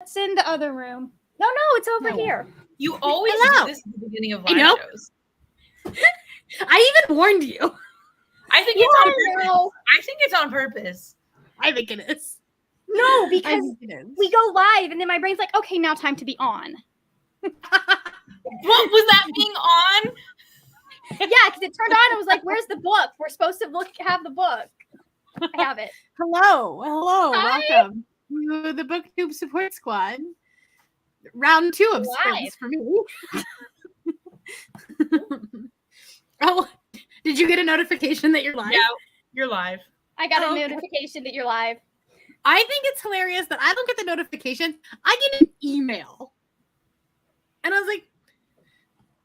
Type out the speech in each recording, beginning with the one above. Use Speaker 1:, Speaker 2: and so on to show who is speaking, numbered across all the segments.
Speaker 1: It's in the other room. No, it's over here.
Speaker 2: You always do this at the beginning of live shows.
Speaker 3: I even warned you.
Speaker 2: I think it's on purpose. I think it's on purpose.
Speaker 3: I think it is.
Speaker 1: No, because we go live and then my brain's like, okay, now time to be on.
Speaker 2: What was that being on?
Speaker 1: Yeah, because it turned on. It was like, where's the book? We're supposed to have the book. I have it.
Speaker 3: Hello.
Speaker 1: Hi.
Speaker 3: Welcome to the BookTube support squad. Round 2 of sprints for me. Oh, did you get a notification that you're live?
Speaker 2: Yeah, you're live.
Speaker 1: I got a notification that you're live.
Speaker 3: I think it's hilarious that I don't get the notification. I get an email. And I was like,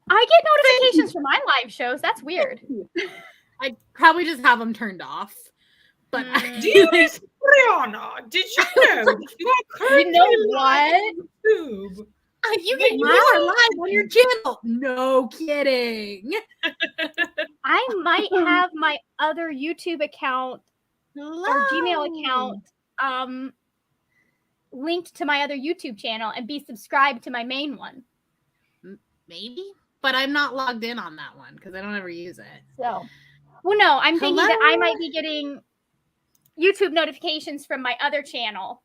Speaker 1: I get notifications for my live shows. That's weird.
Speaker 3: I probably just have them turned off. But
Speaker 2: Dear Miss Brianna, did you know that you are currently live on YouTube?
Speaker 3: You are live on your channel. No kidding.
Speaker 1: I might have my other YouTube account or Gmail account linked to my other YouTube channel and be subscribed to my main one.
Speaker 3: Maybe, but I'm not logged in on that one because I don't ever use it.
Speaker 1: So, well, no, I'm thinking that I might be getting YouTube notifications from my other channel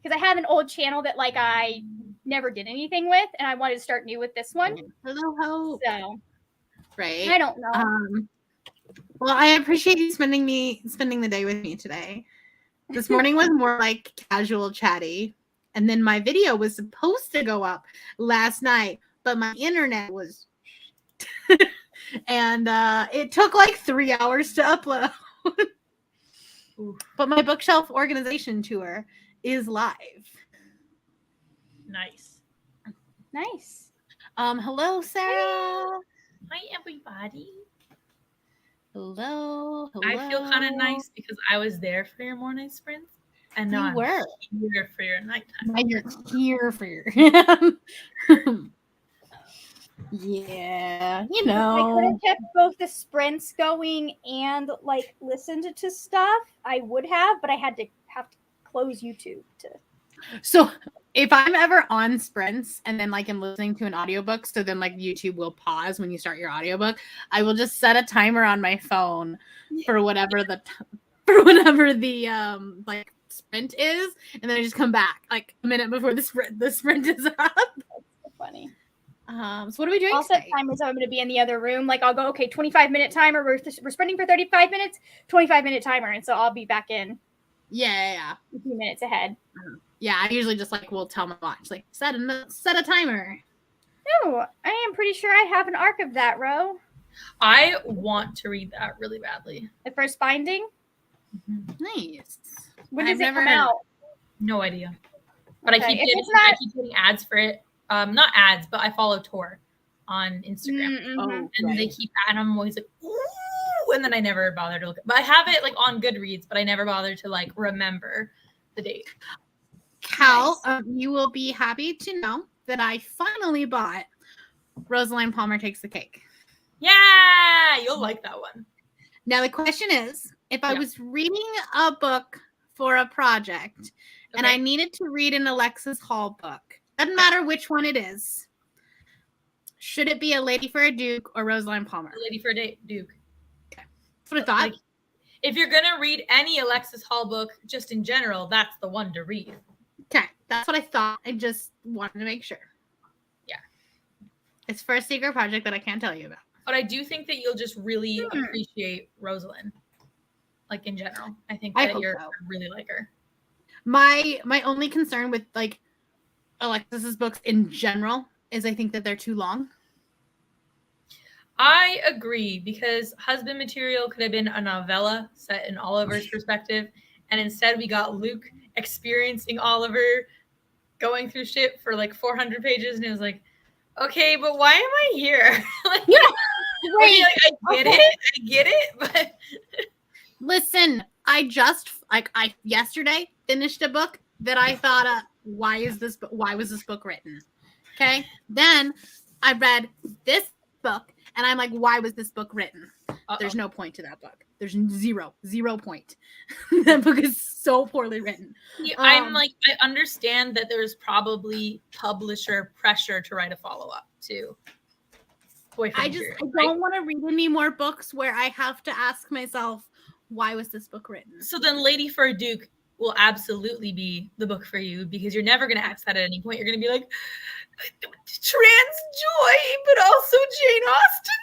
Speaker 1: because I have an old channel that like I never did anything with, and I wanted to start new with this one.
Speaker 3: Hello.
Speaker 1: So,
Speaker 3: right.
Speaker 1: I don't know.
Speaker 3: Well, I appreciate you spending the day with me today. This morning was more like casual chatty, and then my video was supposed to go up last night, but my internet was and it took like 3 hours to upload. But my bookshelf organization tour is live.
Speaker 2: Nice.
Speaker 3: Hello, Sarah.
Speaker 2: Hi, everybody.
Speaker 3: Hello.
Speaker 2: I feel kind of nice because I was there for your morning sprints, and now I'm here for your nighttime.
Speaker 3: Now you're here for your yeah, you know.
Speaker 1: I could have kept both the sprints going and like listened to stuff. I would have, but I have to close YouTube to.
Speaker 3: So if I'm ever on sprints and then like I'm listening to an audiobook, so then like YouTube will pause when you start your audiobook, I will just set a timer on my phone for whatever the like sprint is, and then I just come back like a minute before the sprint is up.
Speaker 1: That's so funny.
Speaker 3: So what are we doing?
Speaker 1: I'll set timers. I'm going to be in the other room. Like I'll go, okay, 25-minute timer. We're sprinting for 35 minutes. 25-minute timer, and so I'll be back in.
Speaker 3: Yeah.
Speaker 1: A few minutes ahead.
Speaker 3: Yeah, I usually just like will tell my watch like set a timer.
Speaker 1: No, I am pretty sure I have an arc of that, Ro.
Speaker 2: I want to read that really badly.
Speaker 1: The first binding.
Speaker 3: Mm-hmm. Nice.
Speaker 1: When does it come out?
Speaker 2: No idea. But I keep getting ads for it. Not ads, but I follow Tor on Instagram. And they keep and I'm always like, ooh, and then I never bother to look. But I have it like on Goodreads, but I never bother to like remember the date.
Speaker 3: Cal, you will be happy to know that I finally bought Rosaline Palmer Takes the Cake.
Speaker 2: Yeah, you'll like that one.
Speaker 3: Now the question is, if I was reading a book for a project and I needed to read an Alexis Hall book, doesn't matter which one it is, should it be A Lady for a Duke or Rosaline Palmer?
Speaker 2: A Lady for a Duke.
Speaker 3: Okay. That's what I thought.
Speaker 2: Like, if you're going to read any Alexis Hall book, just in general, that's the one to read.
Speaker 3: Okay. That's what I thought. I just wanted to make sure.
Speaker 2: Yeah.
Speaker 3: It's for a secret project that I can't tell you about.
Speaker 2: But I do think that you'll just really appreciate Rosalind. Like in general. I think that you're really like her.
Speaker 3: My only concern with like Alexis's books in general is I think that they're too long.
Speaker 2: I agree, because Husband Material could have been a novella set in Oliver's perspective, and instead we got Luke experiencing Oliver going through shit for like 400 pages, and it was like, okay, but why am I here? Like,
Speaker 1: right.
Speaker 2: I get it, but
Speaker 3: listen, I yesterday finished a book that I thought, why was this book written? Okay, then I read this book and I'm like, why was this book written? There's no point to that book. There's zero point. That book is so poorly written.
Speaker 2: Yeah, I'm like, I understand that there's probably publisher pressure to write a follow-up to Boyfriend Material,
Speaker 3: I don't want to read any more books where I have to ask myself, why was this book written?
Speaker 2: So then Lady for a Duke will absolutely be the book for you, because you're never going to ask that at any point. You're going to be like, trans joy, but also Jane Austen ?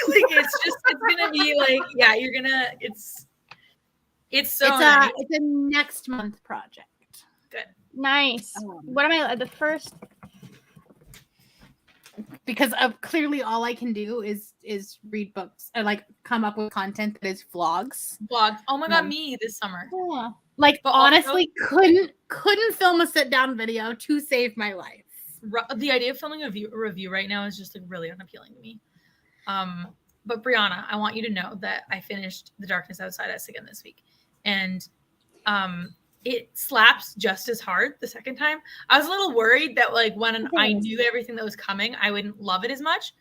Speaker 2: Like, it's going to be like, yeah, you're going to, it's nice.
Speaker 3: It's a next month project.
Speaker 2: Good.
Speaker 1: Nice. What am I, the first?
Speaker 3: Because clearly all I can do is read books or like come up with content that is vlogs.
Speaker 2: Oh my god, me this summer.
Speaker 1: Yeah.
Speaker 3: Like, but honestly, also, couldn't film a sit down video to save my life.
Speaker 2: The idea of filming a review right now is just like really unappealing to me. But Brianna, I want you to know that I finished The Darkness Outside Us again this week, and it slaps just as hard the second time. I was a little worried that like when I knew everything that was coming, I wouldn't love it as much.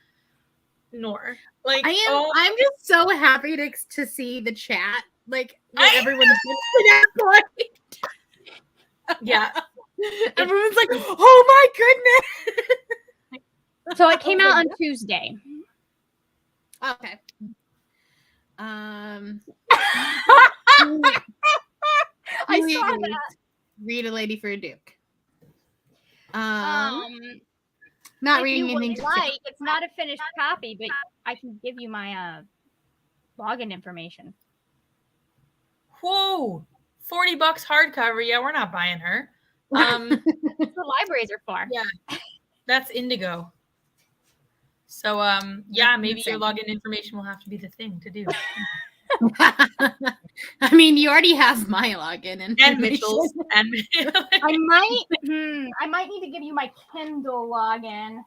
Speaker 2: Nor like
Speaker 3: I'm just so happy to see the chat. Like everyone's to that point.
Speaker 2: Yeah.
Speaker 3: Everyone's like, oh my goodness.
Speaker 1: So it came out on Tuesday.
Speaker 3: Okay.
Speaker 1: I saw that.
Speaker 3: Read A Lady for a Duke. Not reading anything.
Speaker 1: It's not a finished copy, but I can give you my login information.
Speaker 2: Whoa, $40 hardcover. Yeah, we're not buying her.
Speaker 1: The libraries are far.
Speaker 2: Yeah, that's Indigo. So yeah, maybe your login information will have to be the thing to do.
Speaker 3: I mean, you already have my login
Speaker 2: and Mitchell's. And
Speaker 1: I might need to give you my Kindle login,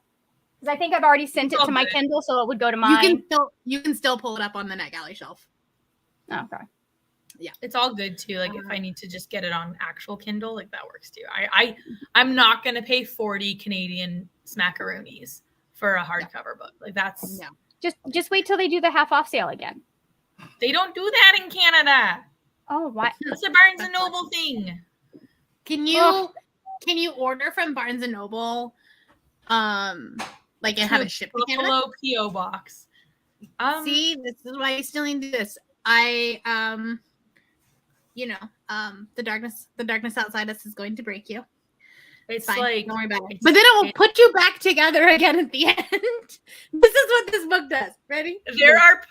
Speaker 1: because I think I've already sent it to my Kindle, so it would go to mine.
Speaker 3: You can still pull it up on the NetGalley shelf.
Speaker 1: Oh, okay.
Speaker 2: Yeah, it's all good too. Like if I need to just get it on actual Kindle, like that works too. I'm not gonna pay 40 Canadian smackaroonies for a hardcover book. Like that's
Speaker 1: just wait till they do the half off sale again.
Speaker 2: They don't do that in Canada.
Speaker 1: Oh, what?
Speaker 2: It's a Barnes and Noble thing.
Speaker 3: Can you order from Barnes and Noble, like and have it shipped to Canada?
Speaker 2: Buffalo PO box.
Speaker 3: See, this is why you still need to do this. The darkness outside us is going to break you.
Speaker 2: It's
Speaker 3: fine.
Speaker 2: Like,
Speaker 3: don't worry about it. But then it will put you back together again at the end. This is what this book does. Ready?
Speaker 2: There are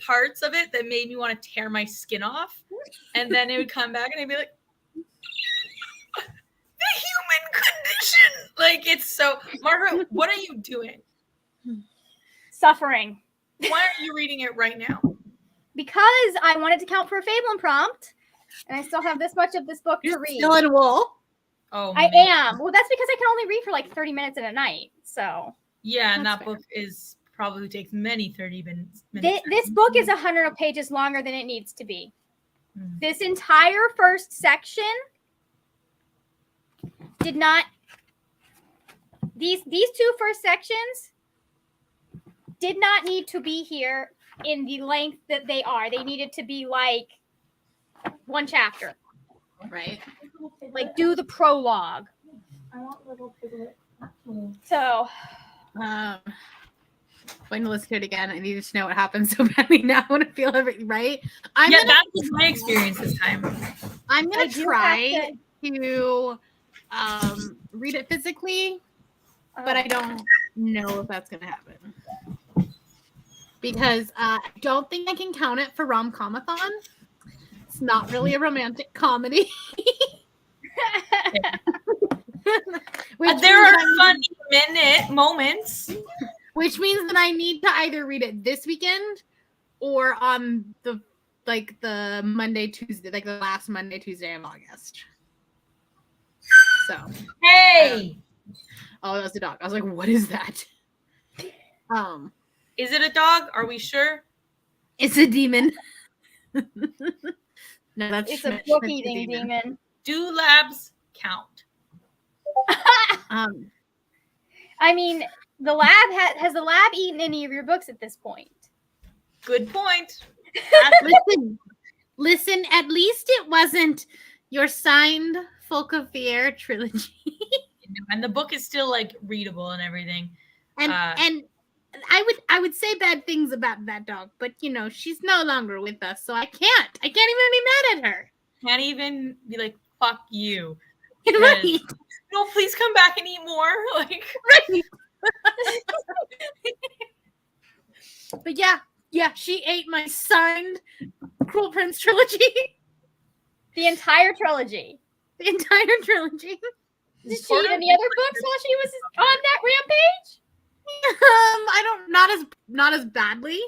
Speaker 2: parts of it that made me want to tear my skin off, and then it would come back and I'd be like, the human condition. Like, it's so Margaret, what are you doing?
Speaker 1: Suffering.
Speaker 2: Why aren't you reading it right now?
Speaker 1: Because I wanted to count for a Fable and prompt, and I still have this much of this book to read.
Speaker 3: Still in wool.
Speaker 2: Oh,
Speaker 1: I am. Well, that's because I can only read for like 30 minutes in a night. So
Speaker 2: yeah, and that book probably takes many 30 minutes.
Speaker 1: This book is 100 pages longer than it needs to be. This entire first section did not. These two first sections did not need to be here in the length that they are. They needed to be like one chapter.
Speaker 3: Right.
Speaker 1: Like do the prologue. I want little piglet. So
Speaker 3: going to listen to it again. I needed to know what happened so badly. Now I want to feel everything right.
Speaker 2: That was my experience this time.
Speaker 3: I'm gonna try to read it physically, but I don't know if that's gonna happen. Because I don't think I can count it for rom-comathon. It's not really a romantic comedy.
Speaker 2: There are funny moments.
Speaker 3: Which means that I need to either read it this weekend or on the Monday, Tuesday, like the last Monday, Tuesday of August. So
Speaker 2: hey.
Speaker 3: Oh, that was a dog. I was like, what is that?
Speaker 2: Is it a dog? Are we sure?
Speaker 3: It's a demon. No, that's
Speaker 1: it's a book eating demon.
Speaker 2: Do labs count?
Speaker 1: I mean, the lab has the lab eaten any of your books at this point?
Speaker 2: Good point.
Speaker 3: Listen, at least it wasn't your signed Folk of the Air trilogy.
Speaker 2: And the book is still like readable and everything.
Speaker 3: And I would say bad things about that dog, but you know, she's no longer with us, so I can't even be mad at her.
Speaker 2: Can't even be like, fuck you.
Speaker 3: Right.
Speaker 2: No, please come back and eat more. Like,
Speaker 3: right. But yeah, she ate my signed Cruel Prince trilogy.
Speaker 1: The entire trilogy.
Speaker 3: The entire trilogy.
Speaker 1: Did she eat any other books while she was on that rampage?
Speaker 3: I don't, not as badly.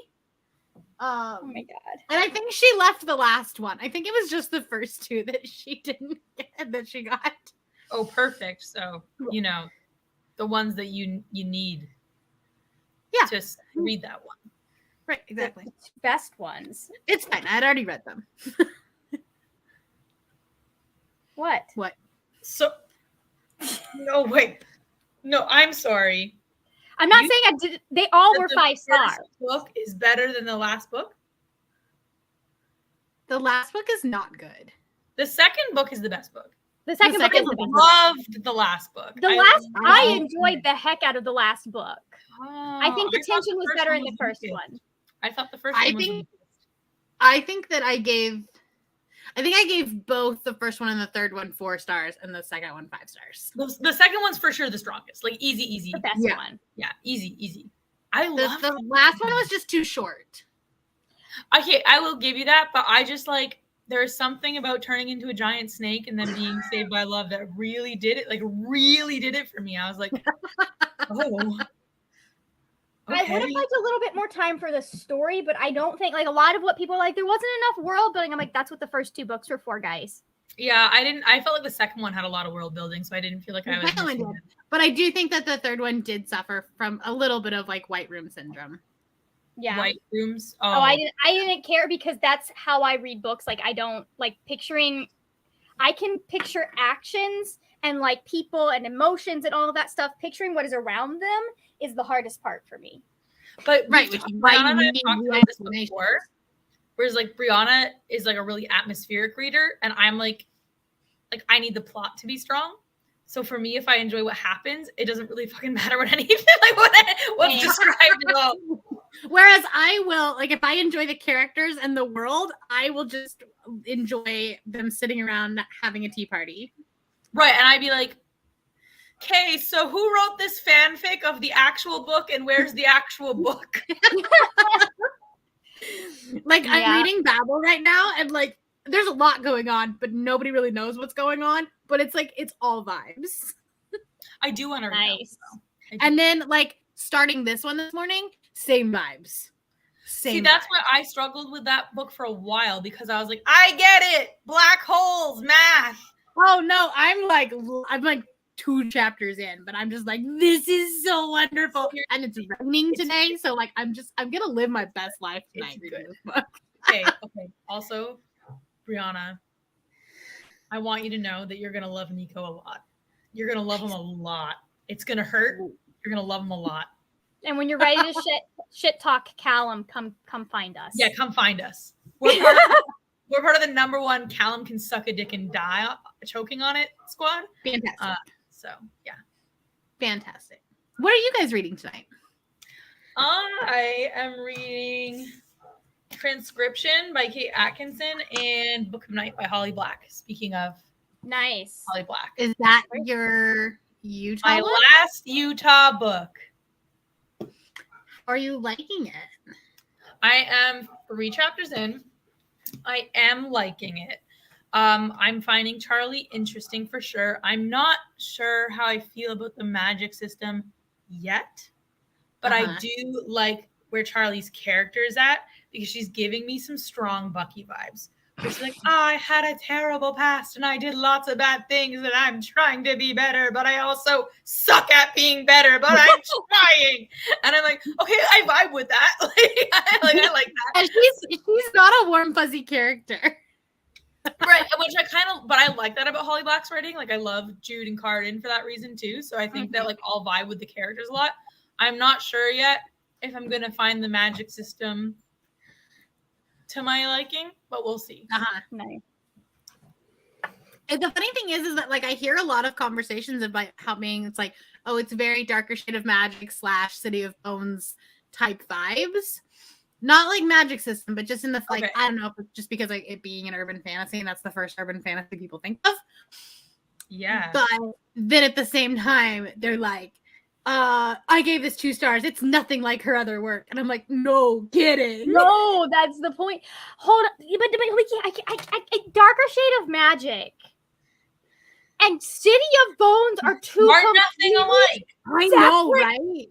Speaker 1: Oh my god.
Speaker 3: And I think she left the last one. I think it was just the first two that she didn't get, that she got.
Speaker 2: Oh, perfect. So, you know, the ones that you need.
Speaker 3: Yeah.
Speaker 2: Just read that one.
Speaker 3: Right, exactly.
Speaker 1: The best ones.
Speaker 3: It's fine. I'd already read them.
Speaker 1: What?
Speaker 2: So, no, wait. No, I'm sorry.
Speaker 1: I'm not saying I did. They all were 5-star.
Speaker 2: The book is better than the last book?
Speaker 3: The last book is not good.
Speaker 2: The second book is the best book.
Speaker 1: The second book is the best.
Speaker 2: Loved the last book.
Speaker 1: I enjoyed the heck out of the last book.
Speaker 2: Oh,
Speaker 1: I think the tension was better in the first one.
Speaker 2: I thought the first one was
Speaker 3: I think I gave both the first one and the third one 4 stars and the second one 5 stars.
Speaker 2: The second one's for sure the strongest. Like easy.
Speaker 1: The best one.
Speaker 2: Yeah, easy. I love
Speaker 3: the last one was just too short.
Speaker 2: Okay, I will give you that, but I just like there's something about turning into a giant snake and then being saved by love that really did it. Like really did it for me. I was like, oh. Okay.
Speaker 1: I would have liked a little bit more time for the story, but I don't think like a lot of what people like there wasn't enough world building. I'm like, that's what the first 2 books were for, guys.
Speaker 2: Yeah, I felt like the second one had a lot of world building, so I didn't feel like I was missing it.
Speaker 3: But I do think that the third one did suffer from a little bit of like White Room syndrome.
Speaker 1: Yeah.
Speaker 2: White Rooms.
Speaker 1: Oh, I didn't care because that's how I read books. Like I don't like picturing. I can picture actions and like people and emotions and all of that stuff. Picturing what is around them is the hardest part for me.
Speaker 2: But
Speaker 3: right,
Speaker 2: Brianna and I talked about this before. Whereas like Brianna is like a really atmospheric reader, and I'm like I need the plot to be strong. So for me, if I enjoy what happens, it doesn't really fucking matter what anything like what's described at all.
Speaker 3: Whereas I will, like, if I enjoy the characters and the world, I will just enjoy them sitting around having a tea party.
Speaker 2: Right, and I'd be like, okay, so who wrote this fanfic of the actual book, and where's the actual book?
Speaker 3: Like, I'm reading Babel right now, and like, there's a lot going on, but nobody really knows what's going on. But it's like, it's all vibes.
Speaker 2: I do want to read
Speaker 1: nice.
Speaker 3: And then, like, starting this one this morning, same vibes.
Speaker 2: See, that's why I struggled with that book for a while, because I was like, I get it. Black holes, math.
Speaker 3: Oh no, I'm like 2 chapters in, but I'm just like, this is so wonderful. And it's raining today, so like I'm gonna live my best life tonight reading this book.
Speaker 2: Okay. Also, Brianna, I want you to know that you're gonna love Nico a lot. You're gonna love him a lot. It's gonna hurt. You're gonna love him a lot.
Speaker 1: And when you're ready to shit talk Callum, come find us.
Speaker 2: Yeah, come find us. We're part of the #1 Callum can suck a dick and die choking on it squad.
Speaker 3: Fantastic.
Speaker 2: So yeah.
Speaker 3: Fantastic. What are you guys reading tonight?
Speaker 2: I am reading Transcription by Kate Atkinson and Book of Night by Holly Black. Speaking of
Speaker 1: nice.
Speaker 2: Holly Black.
Speaker 3: Is that your Utah
Speaker 2: My
Speaker 3: book?
Speaker 2: last Utah book.
Speaker 3: Are you liking it?
Speaker 2: I am 3 chapters in. I am liking it. I'm finding Charlie interesting for sure. I'm not sure how I feel about the magic system yet, but I do like where Charlie's character is at, because she's giving me some strong Bucky vibes. She's like, I had a terrible past and I did lots of bad things and I'm trying to be better, but I also suck at being better, but I'm trying. And I'm like, okay, I vibe with that. I like that.
Speaker 3: And she's not a warm, fuzzy character.
Speaker 2: Right, but I like that about Holly Black's writing. Like, I love Jude and Carden for that reason too. So I think that like I'll vibe with the characters a lot. I'm not sure yet if I'm gonna find the magic system to my liking, but we'll see.
Speaker 1: Nice.
Speaker 3: And the funny thing is that like I hear a lot of conversations about how being it's like, oh, it's very darker shade of magic / City of Bones type vibes. Not like magic system, but just in the like, I don't know, if it's just because like it being an urban fantasy, and that's the first urban fantasy people think of.
Speaker 2: Yeah.
Speaker 3: But then at the same time, they're like, I gave this 2 stars. It's nothing like her other work. And I'm like, no kidding.
Speaker 1: No, that's the point. Hold on. But I darker shade of magic and City of Bones are
Speaker 2: nothing alike.
Speaker 3: I know, right?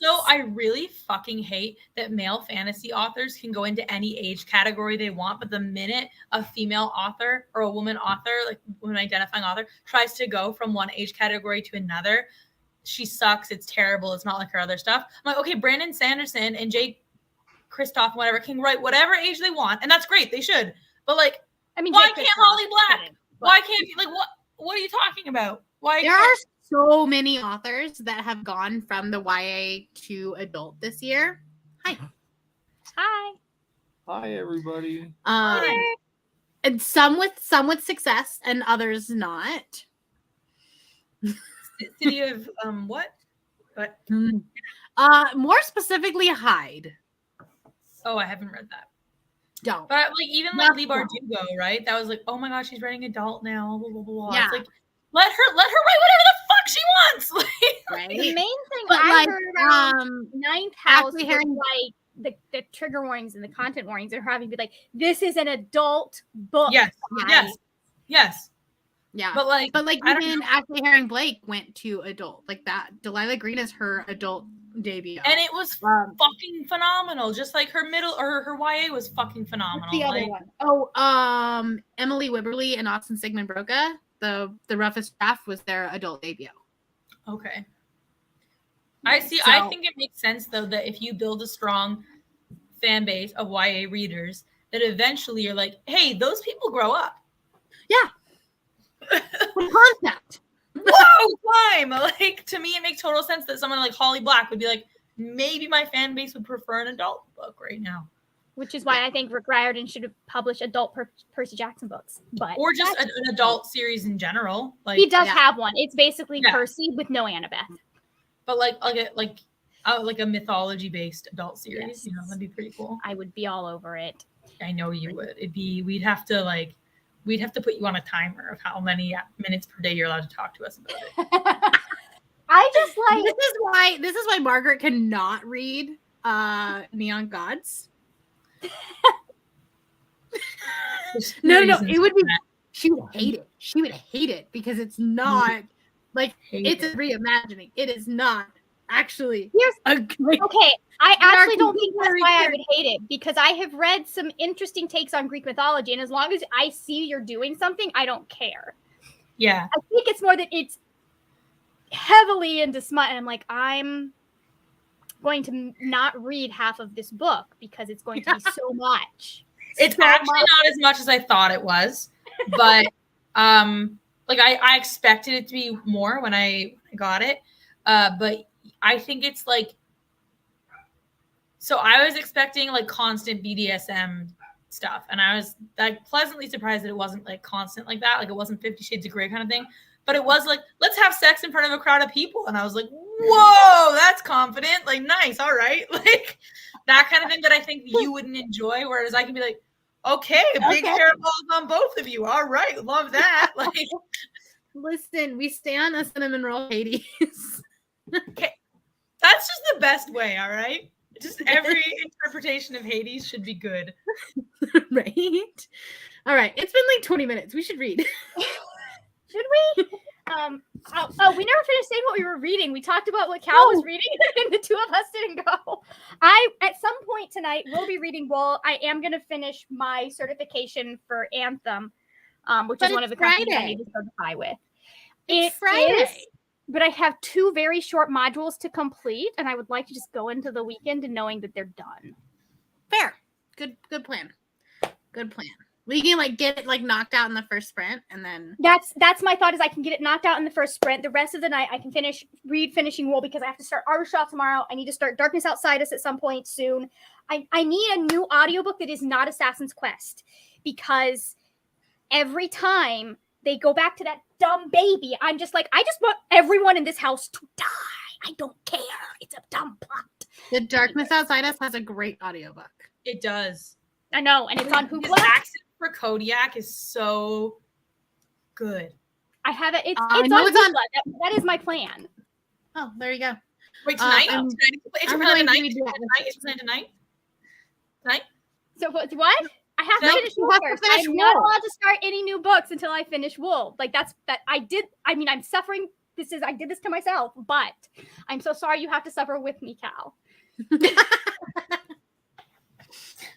Speaker 2: So I really fucking hate that male fantasy authors can go into any age category they want, but the minute a female author or a woman author, like woman identifying author, tries to go from one age category to another, she sucks. It's terrible. It's not like her other stuff. I'm like, okay, Brandon Sanderson and Jake Kristoff, whatever, can write whatever age they want, and that's great. They should. But like, I mean, why can't Holly Black? Why can't like what? What are you talking about? Why?
Speaker 3: There are so many authors that have gone from the YA to adult this year. Hi.
Speaker 4: Hi, everybody.
Speaker 3: And some with success, and others not.
Speaker 2: City of what? But
Speaker 3: more specifically, Hyde.
Speaker 2: Oh, I haven't read that.
Speaker 3: Don't.
Speaker 2: But like even like Lee Bardugo, right? That was like, oh my gosh, she's writing adult now. Blah, blah, blah. Yeah. It's like let her write whatever the fuck she wants.
Speaker 1: Right. The main thing I heard about Ninth House was like the trigger warnings and the content warnings and her having to be like, this is an adult book.
Speaker 2: Yes. Yeah. But like
Speaker 3: even Ashley Herring Blake went to adult. Like that. Delilah Green is her adult debut.
Speaker 2: And it was fucking phenomenal. Just like her middle or her YA was fucking phenomenal.
Speaker 3: The other one. Oh, Emily Wibberley and Austin Sigmund Broca. The Roughest Draft was their adult debut.
Speaker 2: Okay. I see. So, I think it makes sense though that if you build a strong fan base of YA readers, that eventually you're like, hey, those people grow up.
Speaker 3: Yeah. Concept.
Speaker 2: Whoa, time. Like to me, it makes total sense that someone like Holly Black would be like, maybe my fan base would prefer an adult book right now.
Speaker 1: Which is why I think Rick Riordan should have published adult Percy Jackson books, or
Speaker 2: just an adult series in general. Like
Speaker 1: he does have one. It's basically Percy with no Annabeth.
Speaker 2: But like a mythology based adult series, you know, that'd be pretty cool.
Speaker 1: I would be all over it.
Speaker 2: I know you would. We'd have to put you on a timer of how many minutes per day you're allowed to talk to us about it.
Speaker 1: I just like
Speaker 3: this is why Margaret cannot read Neon Gods. No, it would be. She would hate it. She would hate it because it's not like it's a reimagining. It is not actually.
Speaker 1: Okay, I actually don't think that's why I would hate it because I have read some interesting takes on Greek mythology, and as long as I see you're doing something, I don't care.
Speaker 2: Yeah,
Speaker 1: I think it's more that it's heavily into smut, and I'm like, I'm going to not read half of this book because it's going to be so much.
Speaker 2: It's so actually not as much as I thought it was, but like I expected it to be more when I got it, but I think it's like, so I was expecting like constant BDSM stuff, and I was like pleasantly surprised that it wasn't like constant like that, like it wasn't 50 Shades of Grey kind of thing. But it was like, let's have sex in front of a crowd of people. And I was like, whoa, that's confident. Like, nice. All right. Like that kind of thing that I think you wouldn't enjoy. Whereas I can be like, okay, big pair of balls on both of you. All right. Love that. Like,
Speaker 3: listen, we stand a cinnamon roll Hades.
Speaker 2: Okay. That's just the best way. All right. Just every interpretation of Hades should be good.
Speaker 3: Right. All right. It's been like 20 minutes. We should read.
Speaker 1: Should we? We never finished saying what we were reading. We talked about what Cal was reading, and the two of us didn't go. At some point tonight, will be reading. Well, I am going to finish my certification for Anthem, which is one of the companies I need to certify with. It's Friday. But I have 2 very short modules to complete, and I would like to just go into the weekend and knowing that they're done.
Speaker 3: Fair. Good plan. Good plan. We can like get it like knocked out in the first sprint, and then
Speaker 1: that's my thought is I can get it knocked out in the first sprint. The rest of the night I can read Finishing Wool because I have to start Artershaw tomorrow. I need to start Darkness Outside Us at some point soon. I need a new audiobook that is not Assassin's Quest because every time they go back to that dumb baby, I'm just like, I just want everyone in this house to die. I don't care. It's a dumb plot.
Speaker 3: The Darkness Outside Us has a great audiobook.
Speaker 2: It does.
Speaker 1: I know, and it's on Hoopla.
Speaker 2: His accent for Kodiak is so good.
Speaker 1: I have it. It's on Hoopla. That is my plan.
Speaker 3: Oh, there you go.
Speaker 2: Wait, tonight? It's tonight? Tonight?
Speaker 1: So what? I have to finish Wool first. I'm not allowed to start any new books until I finish Wool. Like I mean, I'm suffering. I did this to myself, but I'm so sorry you have to suffer with me, Cal.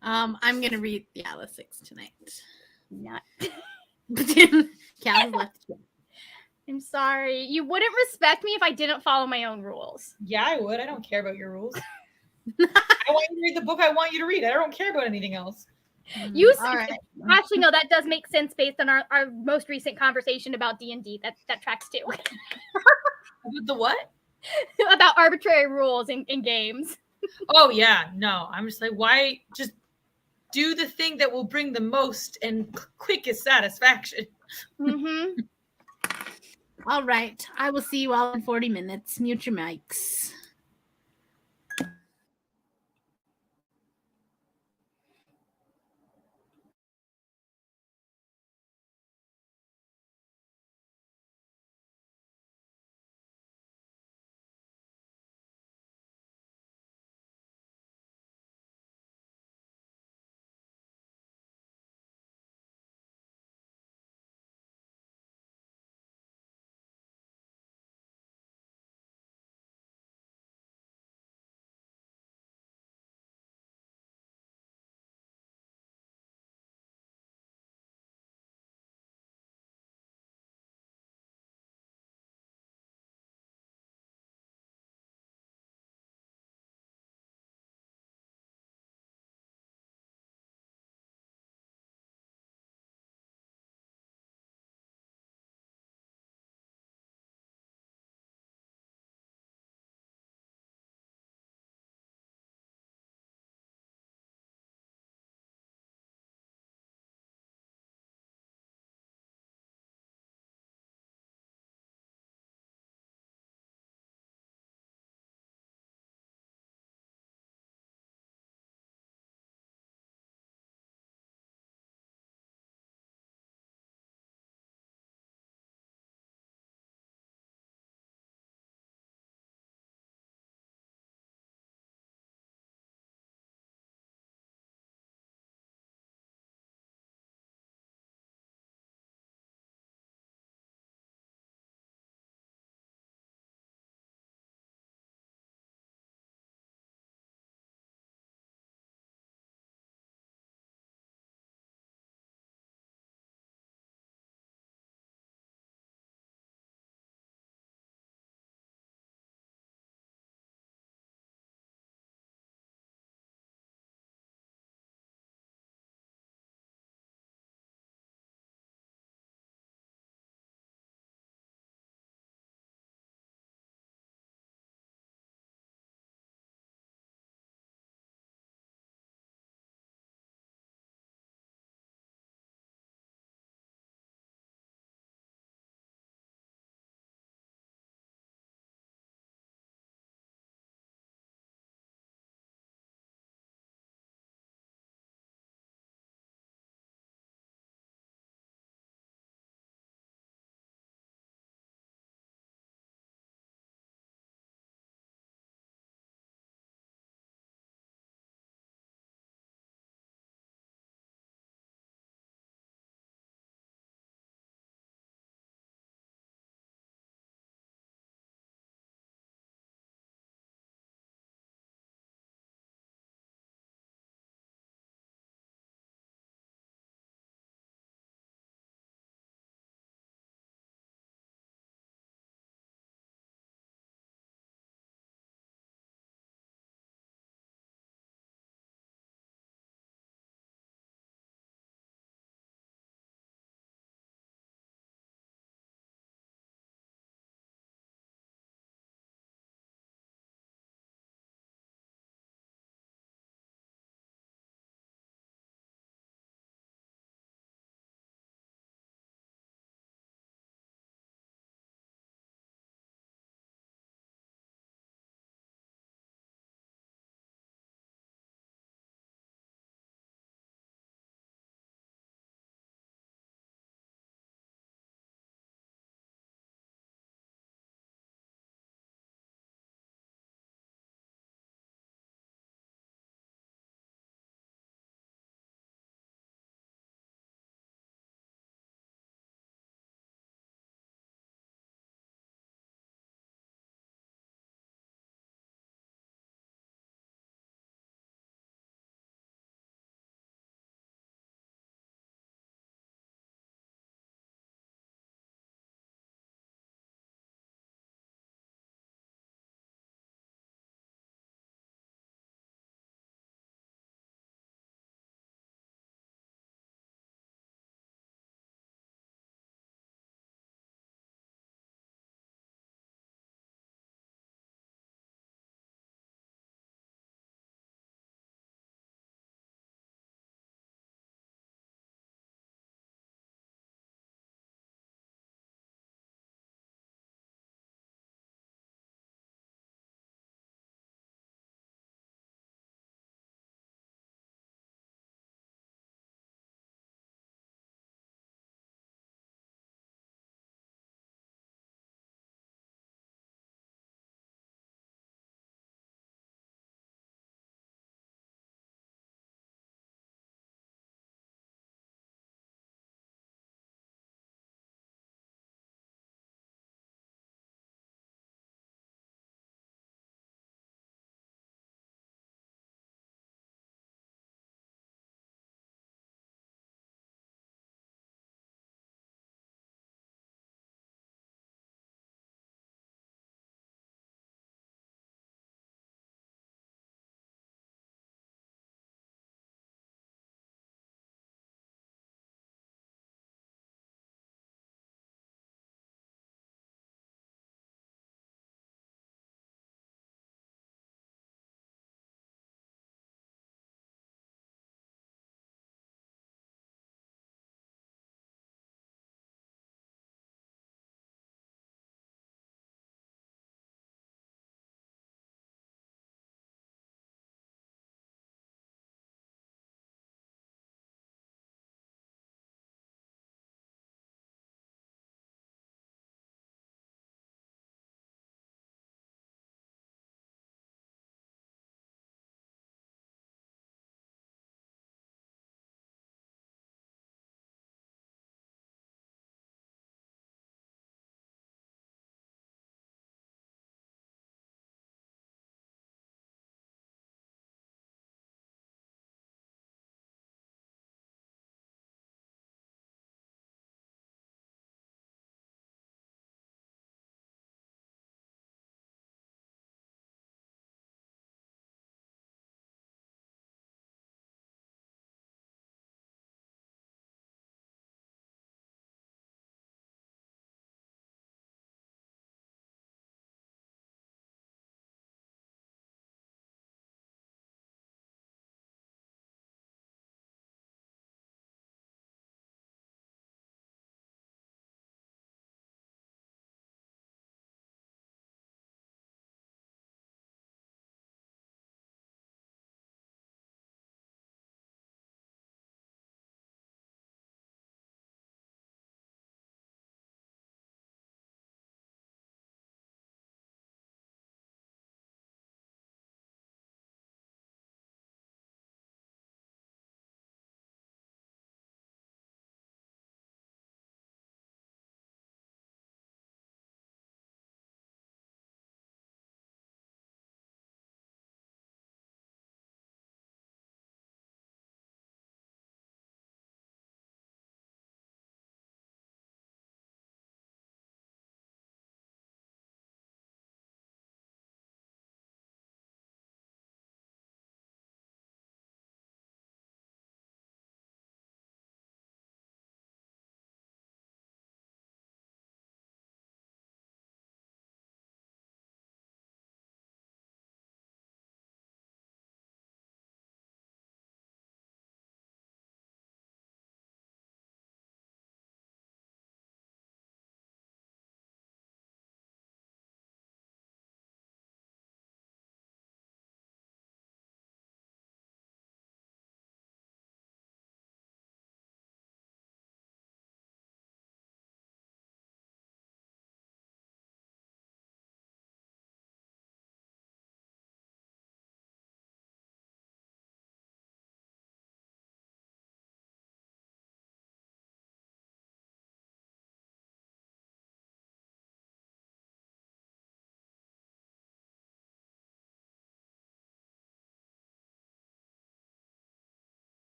Speaker 3: I'm gonna read the Alice 6 tonight.
Speaker 1: Not.
Speaker 3: Cal's left.
Speaker 1: I'm sorry. You wouldn't respect me if I didn't follow my own rules.
Speaker 2: Yeah, I would. I don't care about your rules. I want you to read the book I want you to read. I don't care about anything else.
Speaker 1: Actually, no, that does make sense based on our most recent conversation about D&D. That tracks too.
Speaker 2: About the what?
Speaker 1: About arbitrary rules in games.
Speaker 2: Oh yeah, no. I'm just like, why just do the thing that will bring the most and quickest satisfaction?
Speaker 1: Mm-hmm.
Speaker 3: All right. I will see you all in 40 minutes. Mute your mics.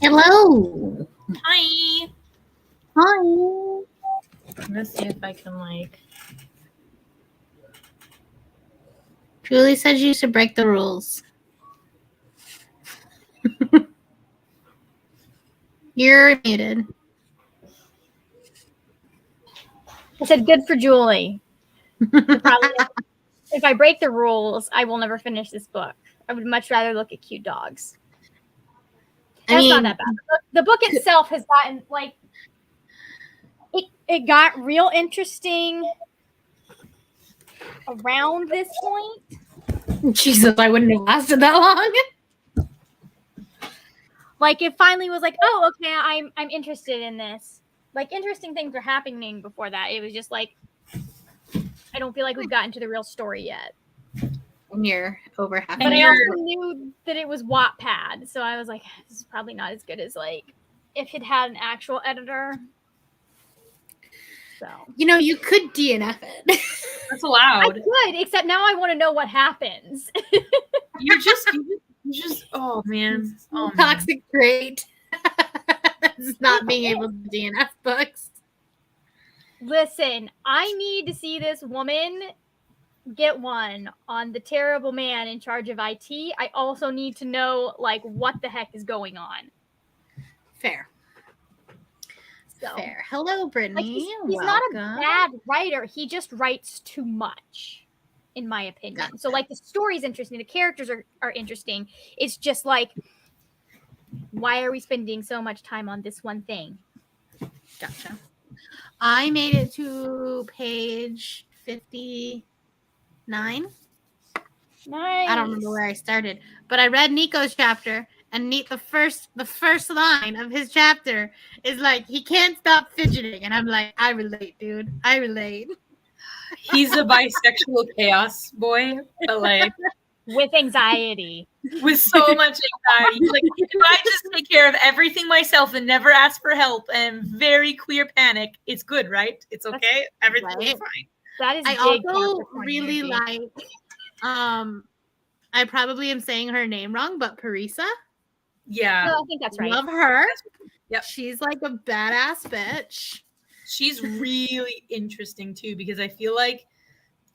Speaker 3: Hello.
Speaker 2: Hi.
Speaker 3: Hi.
Speaker 2: I'm gonna see if I can like.
Speaker 3: Julie said you should break the rules. You're muted.
Speaker 1: I said good for Julie. If I break the rules, I will never finish this book. I would much rather look at cute dogs. That's not that bad. The book itself has gotten like it got real interesting around this point.
Speaker 3: Jesus, I wouldn't have lasted that long.
Speaker 1: Like it finally was like, oh, okay, I'm interested in this. Like interesting things were happening before that. It was just like I don't feel like we've gotten to the real story yet.
Speaker 3: And you're over half.
Speaker 1: But I also knew that it was Wattpad, so I was like, this is probably not as good as like if it had an actual editor. So
Speaker 3: you could DNF it.
Speaker 2: That's allowed.
Speaker 1: I could, except now I want to know what happens.
Speaker 2: you just oh man. Oh,
Speaker 3: toxic trait. It's not being able to DNF books.
Speaker 1: Listen, I need to see this woman get one on the terrible man in charge of IT. I also need to know like what the heck is going on.
Speaker 3: Fair.
Speaker 1: So,
Speaker 3: fair. Hello, Brittany.
Speaker 1: Like he's not a bad writer. He just writes too much, in my opinion. Gotcha. So like the story's interesting, the characters are interesting. It's just like, why are we spending so much time on this one thing?
Speaker 3: Gotcha. I made it to page 59. Nice. I don't remember where I started, but I read Nico's chapter, and the first line of his chapter is like, he can't stop fidgeting, and I'm like, I relate, dude. I relate.
Speaker 2: He's a bisexual chaos boy, but like
Speaker 1: with anxiety.
Speaker 2: With so much anxiety. He's like, if I just take care of everything myself and never ask for help and very queer panic, it's good, right? It's okay. Everything's fine.
Speaker 1: That is
Speaker 3: I also really like I probably am saying her name wrong, but Parisa.
Speaker 2: Yeah.
Speaker 1: No, I think that's right.
Speaker 3: Love her.
Speaker 2: Yep.
Speaker 3: She's like a badass bitch.
Speaker 2: She's really interesting too, because I feel like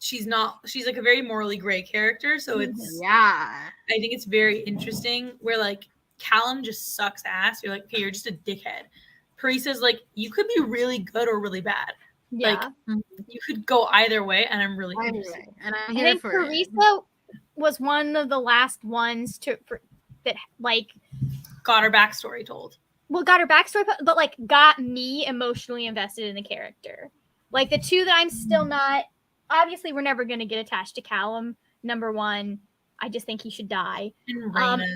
Speaker 2: she's like a very morally gray character. So it's I think it's very interesting where like Callum just sucks ass. You're like, okay, you're just a dickhead. Parisa's like, you could be really good or really bad.
Speaker 1: Yeah.
Speaker 2: Like you could go either way, and I'm really interested.
Speaker 3: And I'm here for
Speaker 1: Parisa was one of the last ones that like
Speaker 2: got her backstory told.
Speaker 1: Well, got her backstory, but like got me emotionally invested in the character. Like the two that I'm still not. Obviously, we're never going to get attached to Callum. Number one, I just think he should die.
Speaker 2: And Raina.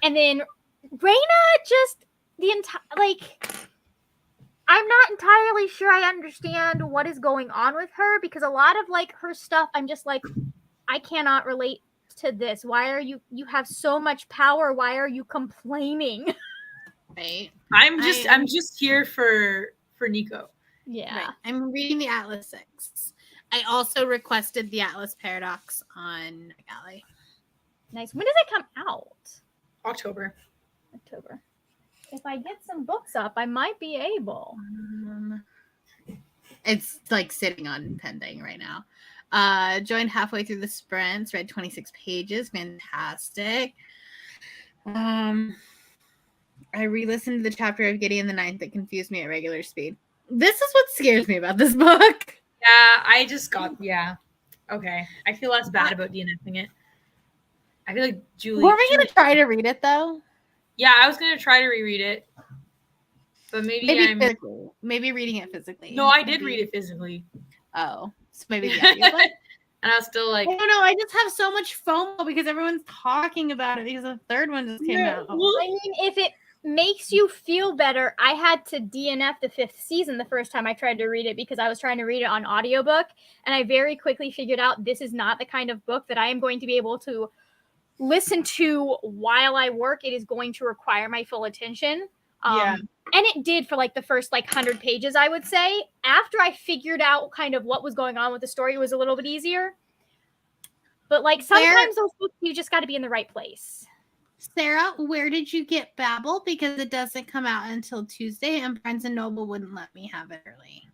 Speaker 1: And then Raina, just the entire like. I'm not entirely sure I understand what is going on with her, because a lot of like her stuff, I'm just like, I cannot relate to this. Why are you have so much power? Why are you complaining?
Speaker 3: Right.
Speaker 2: I'm just here for Nico.
Speaker 1: Yeah.
Speaker 3: Right. I'm reading the Atlas 6. I also requested the Atlas Paradox on Galley.
Speaker 1: Nice. When does it come out?
Speaker 2: October.
Speaker 1: If I get some books up, I might be able.
Speaker 3: It's like sitting on pending right now. Joined halfway through the sprints, read 26 pages. Fantastic. I re-listened to the chapter of Gideon the Ninth that confused me at regular speed. This is what scares me about this book.
Speaker 2: Yeah, I just got, okay. I feel less bad about DNFing it. I feel like Julie.
Speaker 3: Were we going to try to read it, though?
Speaker 2: Yeah, I was going to try to reread it. But maybe
Speaker 3: physically. Maybe reading it physically.
Speaker 2: No, I did read it physically.
Speaker 3: Oh. So maybe the
Speaker 2: And I was still like,
Speaker 3: I don't know. I just have so much FOMO because everyone's talking about it because the third one just came out.
Speaker 1: I mean, if it makes you feel better, I had to DNF the 5th season the first time I tried to read it because I was trying to read it on audiobook, and I very quickly figured out this is not the kind of book that I am going to be able to listen to while I work. It is going to require my full attention. And it did for like the first like 100 pages, I would say. After I figured out kind of what was going on with the story, it was a little bit easier. But like sometimes those books, you just got to be in the right place.
Speaker 3: Sarah, where did you get Babel? Because it doesn't come out until Tuesday, and Barnes & Noble wouldn't let me have it early.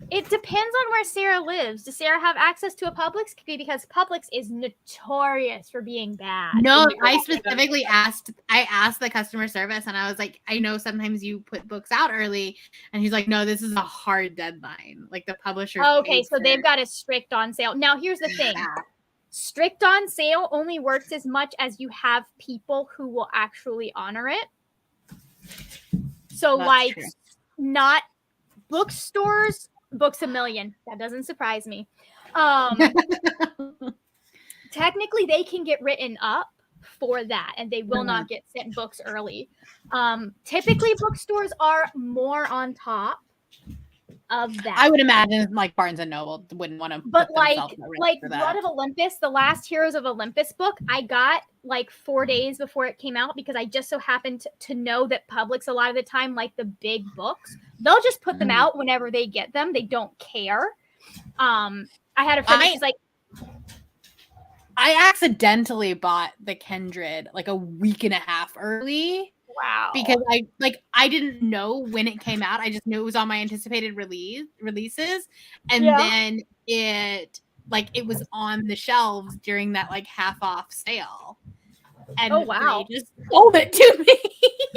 Speaker 1: It depends on where Sarah lives. Does Sarah have access to a Publix? Because Publix is notorious for being bad.
Speaker 3: No, I specifically asked the customer service, and I was like, I know sometimes you put books out early, and he's like, no, this is a hard deadline. Like the publisher.
Speaker 1: Okay, so they've got a strict on sale. Now, here's the thing. Strict on sale only works as much as you have people who will actually honor it. So, that's like, true. Not bookstores. Books a Million. That doesn't surprise me. Technically, they can get written up for that, and they will not get sent books early. Typically, bookstores are more on top of that.
Speaker 3: I would imagine like Barnes and Noble wouldn't want to.
Speaker 1: But like Blood of Olympus, the last Heroes of Olympus book, I got like 4 days before it came out because I just so happened to know that Publix a lot of the time, like the big books, they'll just put them out whenever they get them. They don't care. I had a friend who's like,
Speaker 3: I accidentally bought the Kindred like a week and a half early.
Speaker 1: Wow.
Speaker 3: Because I didn't know when it came out. I just knew it was on my anticipated releases. And then it was on the shelves during that like half off sale. And they just sold it to me.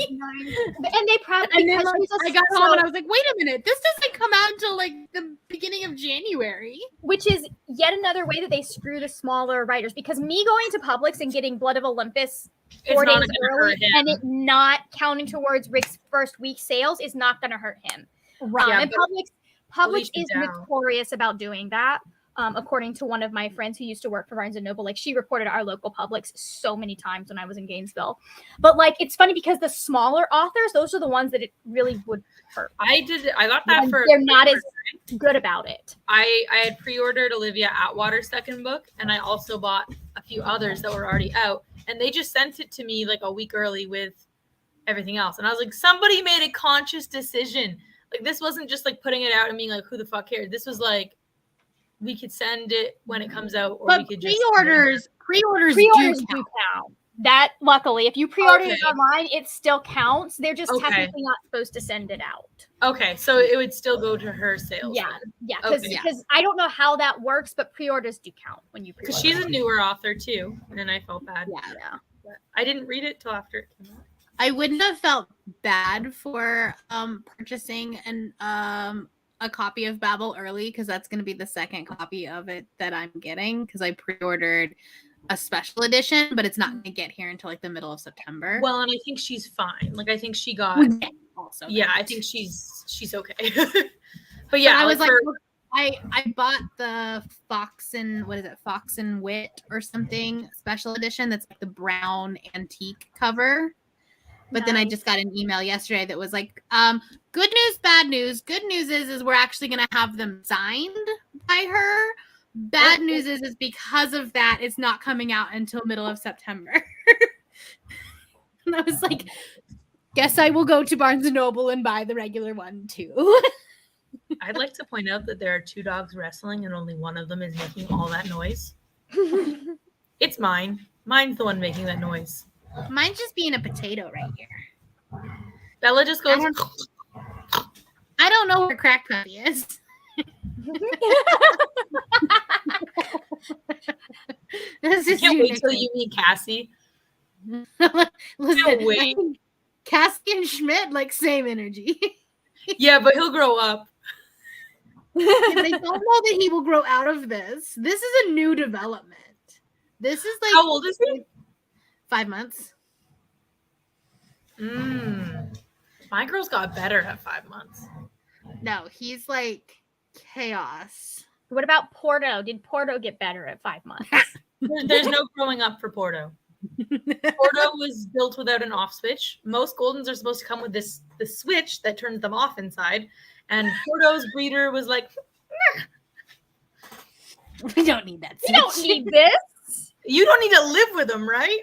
Speaker 1: And they probably
Speaker 3: I got home and I was like, wait a minute, this doesn't come out until like the beginning of January.
Speaker 1: Which is yet another way that they screw the smaller writers. Because me going to Publix and getting Blood of Olympus 4 days early and it not counting towards Rick's first week sales is not going to hurt him. Right. And Publix is notorious about doing that. According to one of my friends who used to work for Barnes & Noble, like she reported our local Publix so many times when I was in Gainesville. But like, it's funny because the smaller authors, those are the ones that it really would hurt.
Speaker 2: I got that
Speaker 1: and they're not as good about it.
Speaker 2: I had pre-ordered Olivia Atwater's second book, and I also bought a few others that were already out, and they just sent it to me like a week early with everything else. And I was like, somebody made a conscious decision. Like, this wasn't just like putting it out and being like, who the fuck cares? This was like, we could send it when it comes out, or we could just
Speaker 3: pre-orders do count.
Speaker 1: That luckily, if you pre-order it online, it still counts. They're just technically not supposed to send it out.
Speaker 2: Okay, so it would still go to her sales.
Speaker 1: Yeah, because I don't know how that works, but pre-orders do count when you pre-order.
Speaker 2: Because she's a newer author too, and I felt bad.
Speaker 1: Yeah.
Speaker 2: But I didn't read it till after it came out.
Speaker 3: I wouldn't have felt bad for purchasing a copy of Babel early, because that's going to be the second copy of it that I'm getting, because I pre-ordered a special edition, but it's not going to get here until like the middle of September.
Speaker 2: Well, and I think she's fine. Like, I think she got I think she's okay. But yeah,
Speaker 3: I was like, I bought the Fox and Wit or something special edition that's like the brown antique cover. But then I just got an email yesterday that was like, good news, bad news. Good news is we're actually going to have them signed by her. Bad news is because of that, it's not coming out until middle of September. And I was like, guess I will go to Barnes & Noble and buy the regular one too.
Speaker 2: I'd like to point out that there are 2 dogs wrestling and only one of them is making all that noise. It's mine. Mine's the one making that noise.
Speaker 3: Mine's just being a potato right here.
Speaker 2: Bella just goes.
Speaker 3: I don't know where Crack Puppy is.
Speaker 2: I can't wait till you meet Cassie.
Speaker 3: Listen, wait. Cassie and Schmidt, like, same energy.
Speaker 2: Yeah, but he'll grow up.
Speaker 3: And they don't know that he will grow out of this. This is a new development. This is like,
Speaker 2: how old is he?
Speaker 3: 5 months.
Speaker 2: My girl's got better at 5 months.
Speaker 3: No, he's like chaos.
Speaker 1: What about Porto? Did Porto get better at 5 months?
Speaker 2: There's no growing up for Porto. Porto was built without an off switch. Most Goldens are supposed to come with this switch that turns them off inside. And Porto's breeder was like,
Speaker 3: we don't need that switch.
Speaker 1: We don't need this.
Speaker 2: You don't need to live with them, right?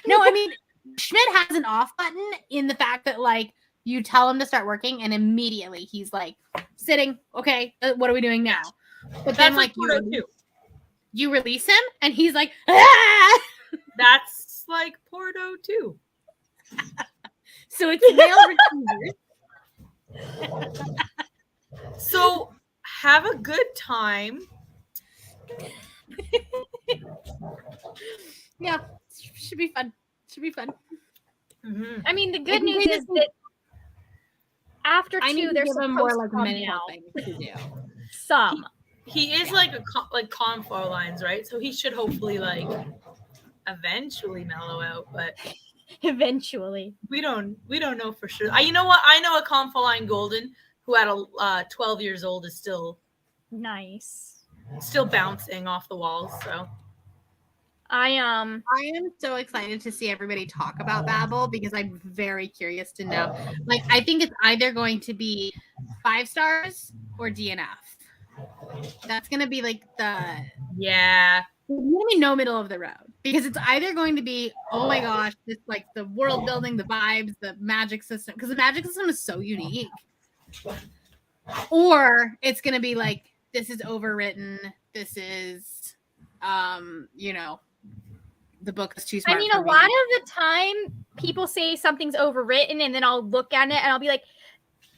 Speaker 3: No, I mean, Schmidt has an off button in the fact that, like, you tell him to start working and immediately he's like, sitting. Okay, what are we doing now? But then, like,
Speaker 2: Porto too.
Speaker 3: you release him, and he's like, ah!
Speaker 2: That's like Porto too.
Speaker 3: So it's male retrievers.
Speaker 2: So have a good time.
Speaker 3: Yeah, should be fun.
Speaker 2: Mm-hmm.
Speaker 1: I mean, the good news is that after 2, there's some
Speaker 3: more like mental things to do.
Speaker 1: Some.
Speaker 2: He is like conflow lines, right? So he should hopefully like eventually mellow out, but
Speaker 1: eventually
Speaker 2: we don't know for sure. You know what? I know a conflow line golden who at 12 years old is still
Speaker 1: nice,
Speaker 2: still bouncing off the walls. So
Speaker 3: I am so excited to see everybody talk about Babel because I'm very curious to know. Like, I think it's either going to be 5 stars or DNF. That's gonna be like there's gonna be no middle of the road because it's either going to be, oh my gosh, this like the world building, the vibes, the magic system, because the magic system is so unique, or it's gonna be like, this is overwritten, this is the book is too smart.
Speaker 1: I mean, a lot of the time people say something's overwritten and then I'll look at it and I'll be like,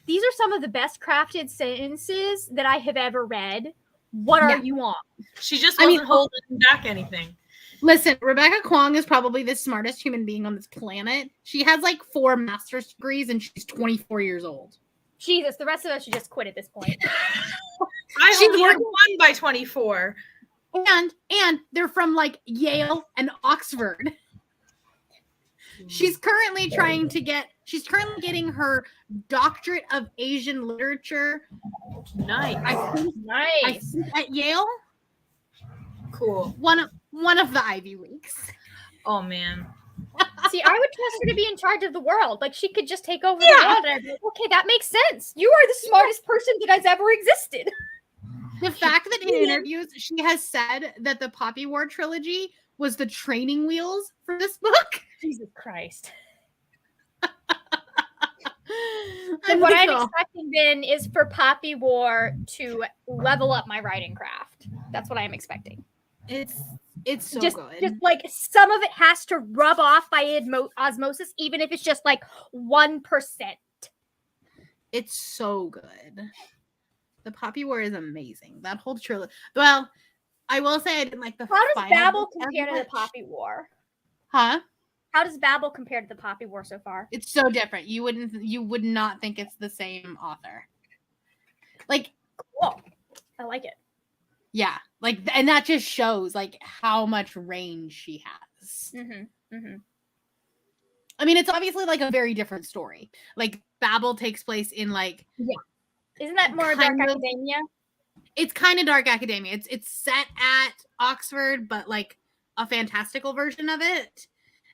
Speaker 1: these are some of the best crafted sentences that I have ever read. What are you on?
Speaker 2: She just wasn't holding back anything.
Speaker 3: Listen, Rebecca Kwong is probably the smartest human being on this planet. She has like 4 master's degrees and she's 24 years old.
Speaker 1: Jesus, the rest of us should just quit at this point.
Speaker 2: I hope you're 1 by 24.
Speaker 3: And they're from like Yale and Oxford. She's currently getting her doctorate of Asian literature.
Speaker 2: Nice.
Speaker 3: I think at Yale.
Speaker 2: Cool.
Speaker 3: One of the Ivy Leagues.
Speaker 2: Oh man.
Speaker 1: See, I would trust her to be in charge of the world. Like, she could just take over the world. And I'd be like, okay, that makes sense. You are the smartest person that has ever existed.
Speaker 3: The fact that in interviews she has said that the Poppy War trilogy was the training wheels for this book.
Speaker 1: Jesus Christ. What I'm expecting then is for Poppy War to level up my writing craft. That's what I'm expecting.
Speaker 3: It's so good.
Speaker 1: Just like some of it has to rub off by osmosis, even if it's just like 1%.
Speaker 3: It's so good. The Poppy War is amazing. That whole trilogy. Well, I will say I didn't like the.
Speaker 1: How does Babel compare to the Poppy War?
Speaker 3: Huh?
Speaker 1: How does Babel compare to the Poppy War so far?
Speaker 3: It's so different. You would not think it's the same author. Like,
Speaker 1: cool. I like it.
Speaker 3: Yeah, like, and that just shows like how much range she has.
Speaker 1: Mm-hmm. Mm-hmm.
Speaker 3: I mean, it's obviously like a very different story. Like, Babel takes place in like,
Speaker 1: isn't that more dark academia?
Speaker 3: It's kind of dark academia. It's set at Oxford, but like a fantastical version of it.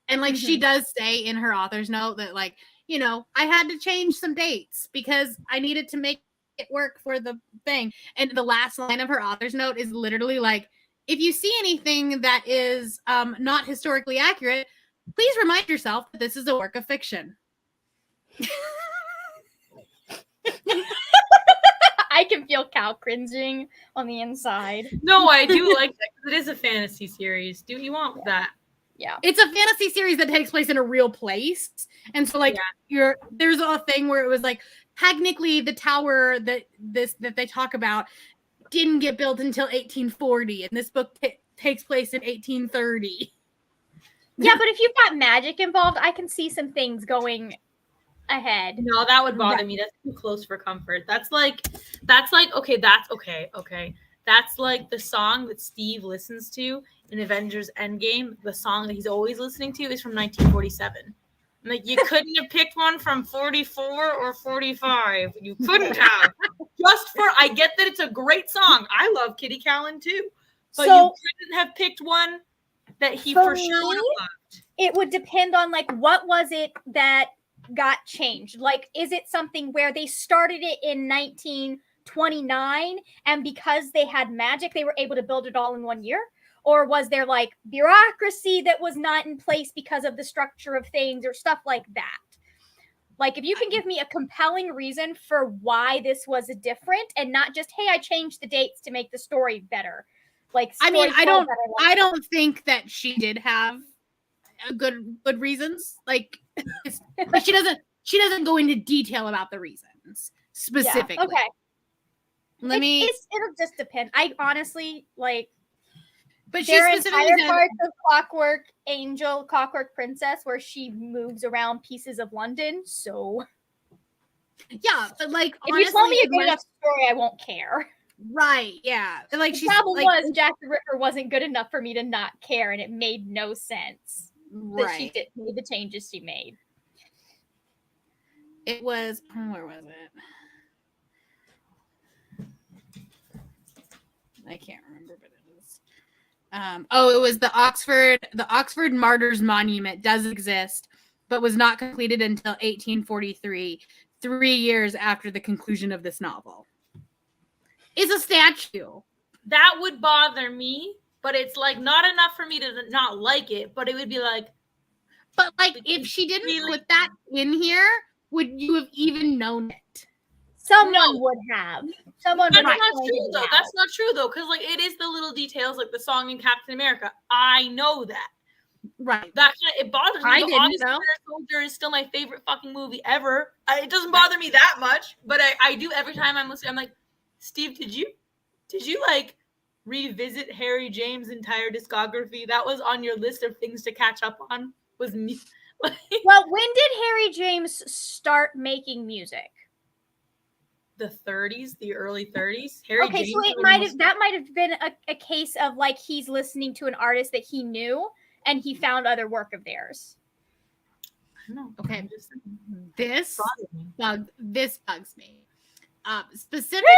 Speaker 3: And like she does say in her author's note that like, I had to change some dates because I needed to make it work for the thing. And the last line of her author's note is literally like, if you see anything that is not historically accurate, please remind yourself that this is a work of fiction.
Speaker 1: I can feel Cal cringing on the inside.
Speaker 2: No, I do like that because it is a fantasy series. Do you want that?
Speaker 1: Yeah.
Speaker 3: It's a fantasy series that takes place in a real place. And so like there's a thing where it was like technically the tower that they talk about didn't get built until 1840 and this book takes place in 1830.
Speaker 1: Yeah, but if you've got magic involved, I can see some things going ahead.
Speaker 2: No, that would bother me. That's too close for comfort. That's like okay. That's like the song that Steve listens to in Avengers Endgame. The song that he's always listening to is from 1947. Like, you couldn't have picked one from 44 or 45. You couldn't have. I get that it's a great song. I love Kitty Callan too. But you couldn't have picked one that he for sure would have loved.
Speaker 1: It would depend on like what was it that got changed. Like, is it something where they started it in 1929 and because they had magic, they were able to build it all in 1 year? Or was there like bureaucracy that was not in place because of the structure of things or stuff like that? Like, if you can give me a compelling reason for why this was different and not just, hey, I changed the dates to make the story better, like.
Speaker 3: I mean, I don't think that she did have good reasons. Like, she doesn't go into detail about the reasons specifically.
Speaker 1: Yeah, okay.
Speaker 3: It'll
Speaker 1: just depend. I honestly like.
Speaker 3: But
Speaker 1: there are entire parts of Clockwork Princess, where she moves around pieces of London. So,
Speaker 3: yeah, but like,
Speaker 1: if honestly, you tell me a good enough story, I won't care.
Speaker 3: Right? Yeah. Like,
Speaker 1: the problem was Jack the Ripper wasn't good enough for me to not care, and it made no sense that she made the changes she made.
Speaker 3: It was where was it? I can't remember, but it was. It was the Oxford Martyrs Monument does exist, but was not completed until 1843, 3 years after the conclusion of this novel. It's a statue.
Speaker 2: That would bother me, but it's like not enough for me to not like it, but it would be like.
Speaker 3: But like, if she didn't put that in here, would you have even known it?
Speaker 1: Someone would have. Someone
Speaker 2: That's
Speaker 1: would
Speaker 2: not true though. That's not true though, because like it is the little details, like the song in Captain America. I know that.
Speaker 3: Right.
Speaker 2: That it bothers me. The Honest Winter Soldier is still my favorite fucking movie ever. It doesn't bother me that much, but I do every time I'm listening. I'm like, Steve, did you like revisit Harry James' entire discography? That was on your list of things to catch up on. Was me.
Speaker 1: Well, when did Harry James start making music?
Speaker 2: The 30s, the early 30s.
Speaker 1: So it might have been a case of like he's listening to an artist that he knew and he found other work of theirs.
Speaker 2: I don't know.
Speaker 3: Okay, this bugs me. Specifically,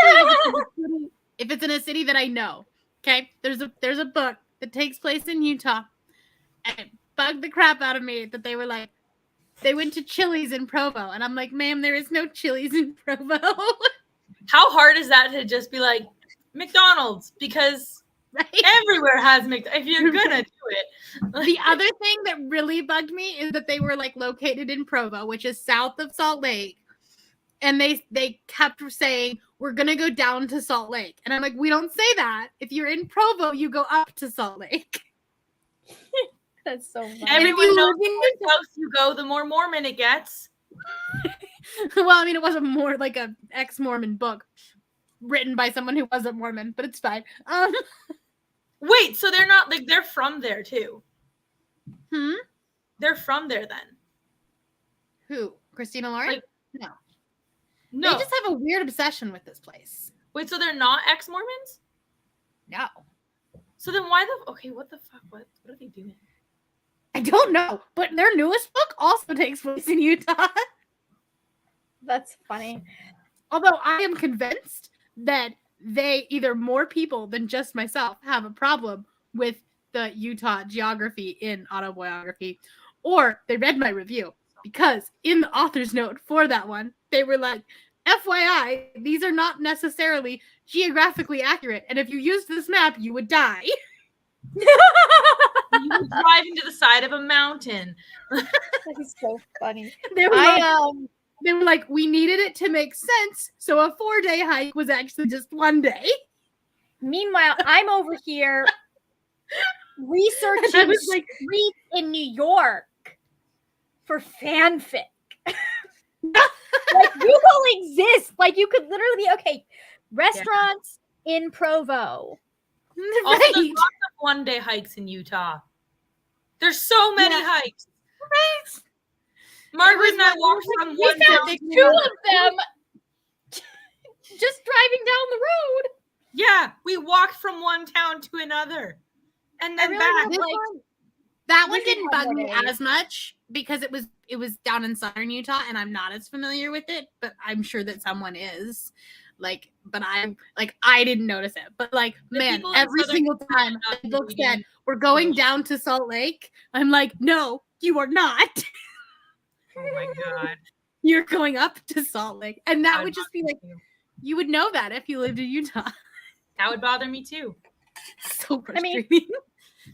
Speaker 3: if it's in a city that I know. Okay, there's a book that takes place in Utah, and it bugged the crap out of me that they were like, they went to Chili's in Provo, and I'm like, ma'am, there is no Chili's in Provo.
Speaker 2: How hard is that to just be like McDonald's? Because everywhere has McDonald's. If you're gonna do it.
Speaker 3: The other thing that really bugged me is that they were like located in Provo, which is south of Salt Lake, and they kept saying, we're gonna go down to Salt Lake, and I'm like, we don't say that. If you're in Provo, you go up to Salt Lake.
Speaker 1: That's so funny.
Speaker 2: Everyone knows the closer you go, the more Mormon it gets.
Speaker 3: Well, I mean, it wasn't more like a ex-Mormon book written by someone who wasn't Mormon, but it's fine.
Speaker 2: Wait, so they're not like they're from there too? They're from there then?
Speaker 3: Who? Christina Lauren?
Speaker 2: Like,
Speaker 3: no.
Speaker 2: They
Speaker 3: just have a weird obsession with this place.
Speaker 2: Wait, so they're not ex-Mormons?
Speaker 3: No.
Speaker 2: So then why what the fuck? What are they doing?
Speaker 3: I don't know, but their newest book also takes place in Utah.
Speaker 1: That's funny.
Speaker 3: Although I am convinced that they, either more people than just myself, have a problem with the Utah geography in autobiography, or they read my review, because in the author's note for that one, they were like, FYI, these are not necessarily geographically accurate, and if you used this map, you would die.
Speaker 2: You would drive into the side of a mountain.
Speaker 1: That is so funny.
Speaker 3: They were like, we needed it to make sense, so a 4-day hike was actually just 1 day.
Speaker 1: Meanwhile, I'm over here researching streets in New York for fanfic. Like, Google exists. Like, you could literally restaurants in Provo.
Speaker 2: Also, there's lots of 1-day hikes in Utah. There's so many hikes.
Speaker 3: Right.
Speaker 2: Margaret and I walked from one town to
Speaker 1: two of them just driving down the road.
Speaker 2: Yeah, we walked from one town to another. And then back.
Speaker 3: That one didn't bug me as much because it was down in southern Utah and I'm not as familiar with it, but I'm sure that someone is. But I didn't notice it. But man, every single time the book said, we're going down to Salt Lake, I'm like, no, you are not.
Speaker 2: Oh my God.
Speaker 3: You're going up to Salt Lake. And that would just be like, you would know that if you lived in Utah.
Speaker 2: That would bother me too.
Speaker 3: So frustrating.
Speaker 1: I mean,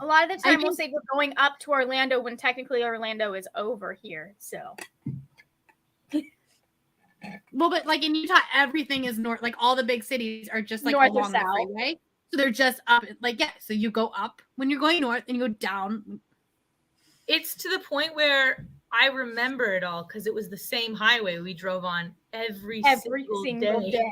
Speaker 1: a lot of the time we'll say we're going up to Orlando when technically Orlando is over here. So.
Speaker 3: Well, but in Utah, everything is north. All the big cities are just
Speaker 1: north
Speaker 3: along
Speaker 1: or south.
Speaker 3: the freeway. So they're just up, like, yeah. So you go up when you're going north, and you go down.
Speaker 2: It's to the point where I remember it all because it was the same highway we drove on every single day.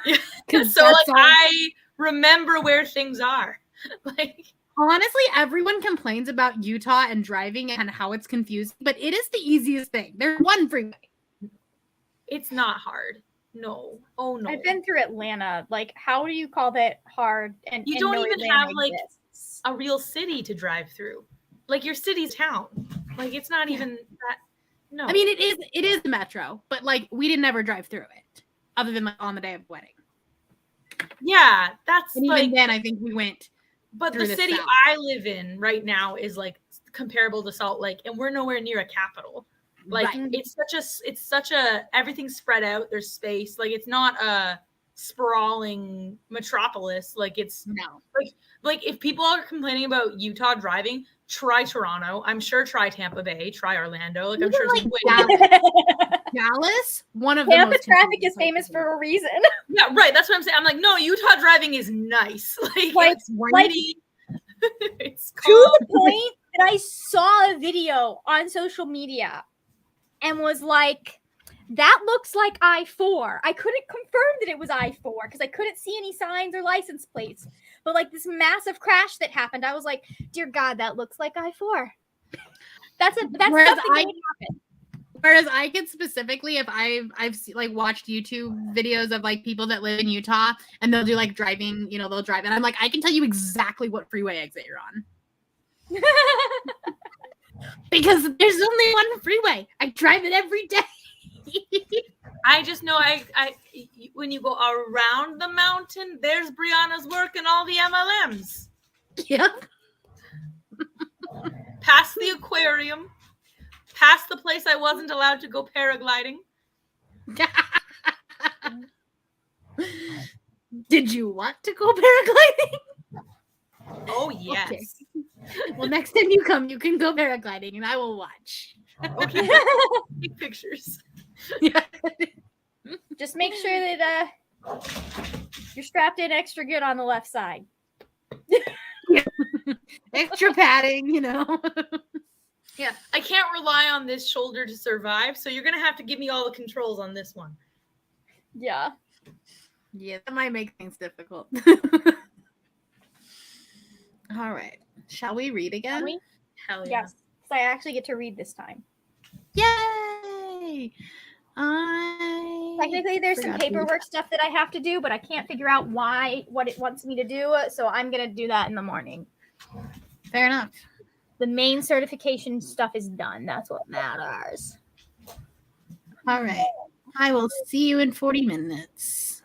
Speaker 2: Yeah. So like I remember where things are. Like
Speaker 3: honestly, everyone complains about Utah and driving and how it's confusing, but it is the easiest thing. There's one freeway.
Speaker 2: It's not hard. No. Oh no.
Speaker 1: I've been through Atlanta. Like, how do you call that hard? And
Speaker 2: you don't even
Speaker 1: Atlanta
Speaker 2: have like a real city to drive through. Like your city's town. Like it's not even that. No.
Speaker 3: I mean, it is the metro, but like we didn't ever drive through it, other than like on the day of the wedding.
Speaker 2: Yeah, that's
Speaker 3: and even then I think we went.
Speaker 2: But the city I live in right now is like comparable to Salt Lake, and we're nowhere near a capital. Like it's such a everything's spread out. There's space. Like it's not a sprawling metropolis. Like it's like if people are complaining about Utah driving, try Toronto. I'm sure try Tampa Bay, try Orlando. Like I'm sure
Speaker 3: Dallas, one of
Speaker 1: Tampa traffic is famous for a reason.
Speaker 2: Yeah, right. That's what I'm saying. I'm like, no, Utah driving is nice. Like it's
Speaker 1: to the point that I saw a video on social media and was like, that looks like I-4. I couldn't confirm that it was I-4 because I couldn't see any signs or license plates. But like this massive crash that happened, I was like, dear God, that looks like I-4. That's something that would happen.
Speaker 3: Whereas I could specifically, if I've like watched YouTube videos of like people that live in Utah and they'll do like driving, you know, they'll drive, and I'm like, I can tell you exactly what freeway exit you're on. Because there's only one freeway. I drive it every day.
Speaker 2: I just know I when you go around the mountain, there's Brianna's work and all the MLMs.
Speaker 3: Yep.
Speaker 2: Past the aquarium, past the place I wasn't allowed to go paragliding.
Speaker 3: Did you want to go paragliding?
Speaker 2: Oh yes.
Speaker 3: Okay. Well, next time you come, you can go paragliding, and I will watch.
Speaker 2: Okay. Take pictures.
Speaker 3: Yeah.
Speaker 1: Just make sure that you're strapped in extra good on the left side.
Speaker 3: Extra padding, you know.
Speaker 2: Yeah, I can't rely on this shoulder to survive, so you're gonna have to give me all the controls on this one.
Speaker 1: Yeah.
Speaker 3: Yeah, that might make things difficult. All right. Shall we read again?
Speaker 2: Hell yeah.
Speaker 1: Yes. So I actually get to read this time.
Speaker 3: Yay!
Speaker 1: Technically, there's some paperwork stuff that I have to do, but I can't figure out what it wants me to do, so I'm going to do that in the morning.
Speaker 3: Fair enough.
Speaker 1: The main certification stuff is done. That's what matters.
Speaker 3: All right. I will see you in 40 minutes.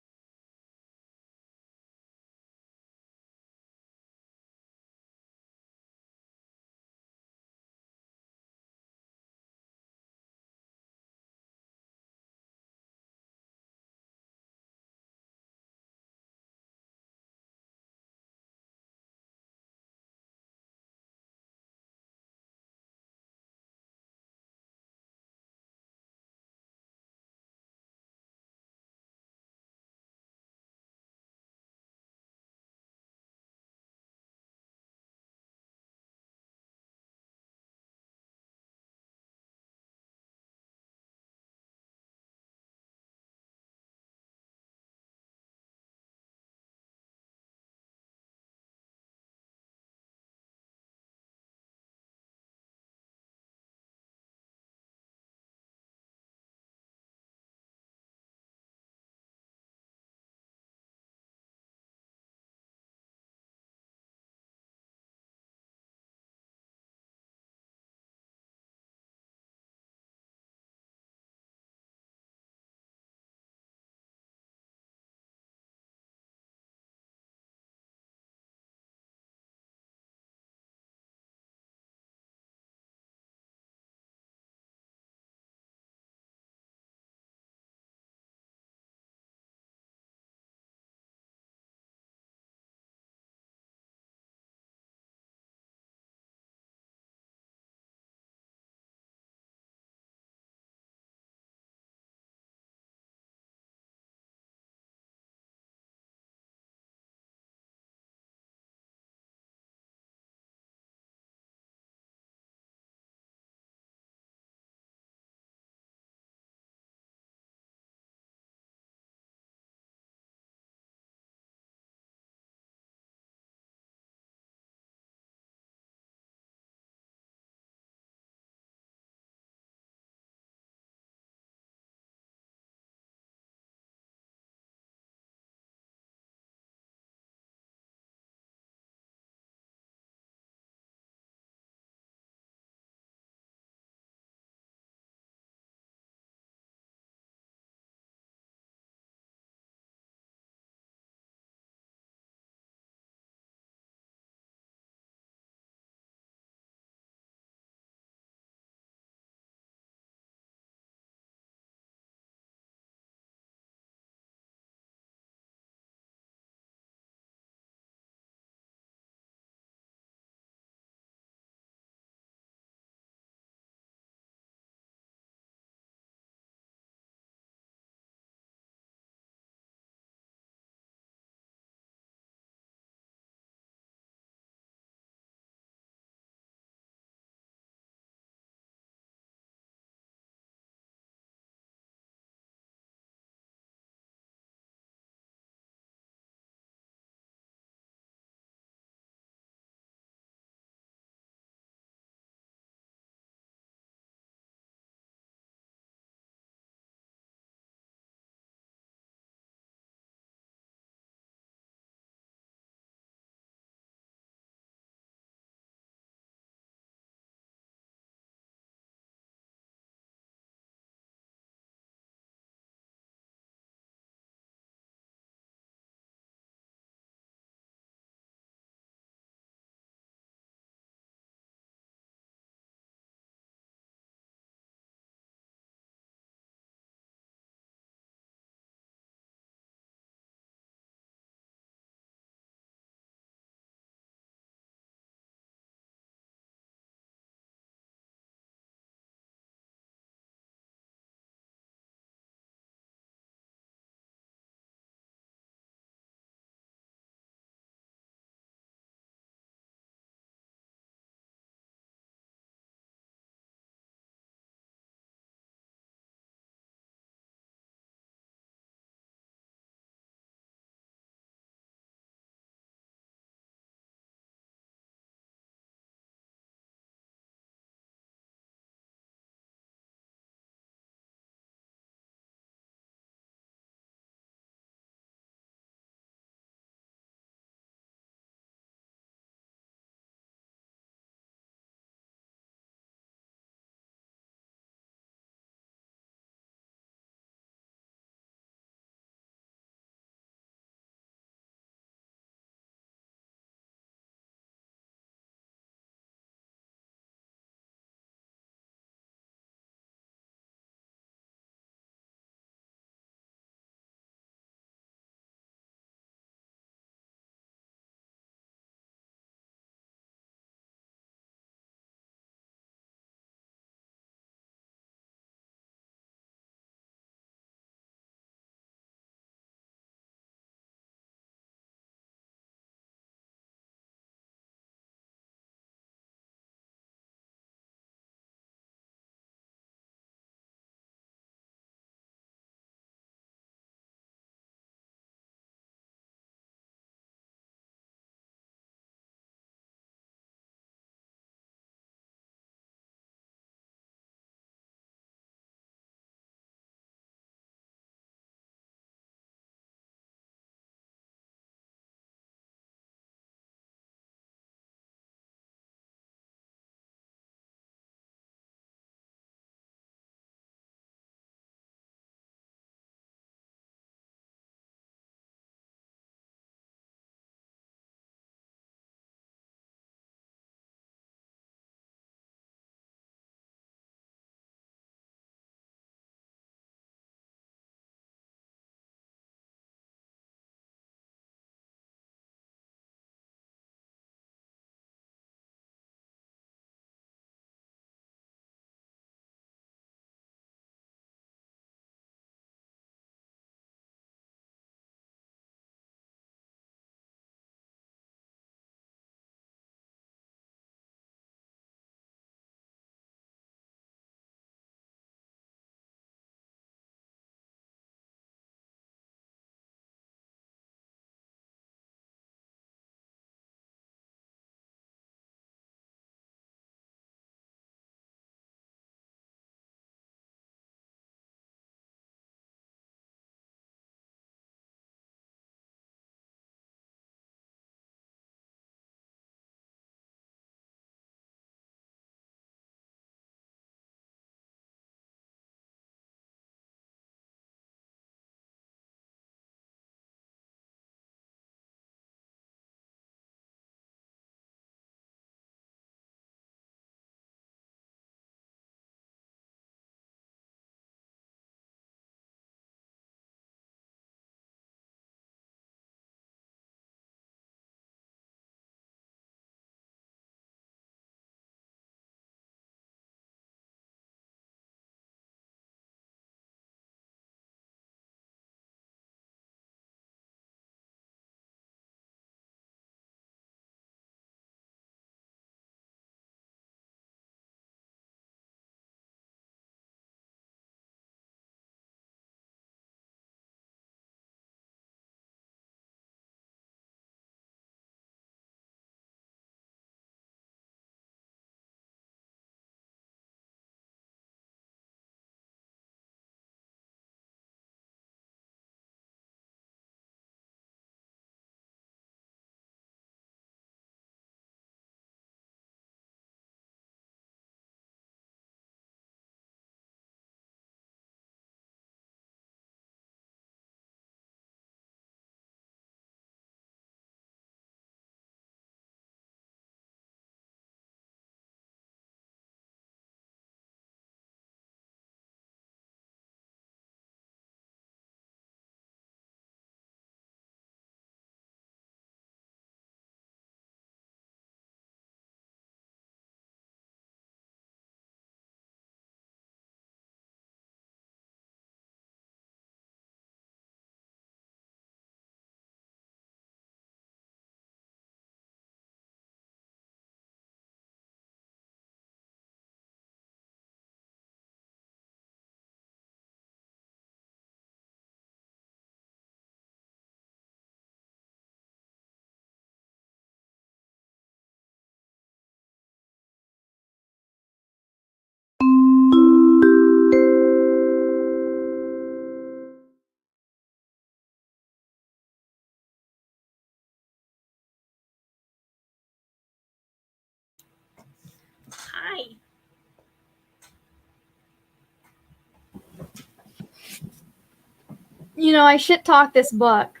Speaker 1: I shit talk this book,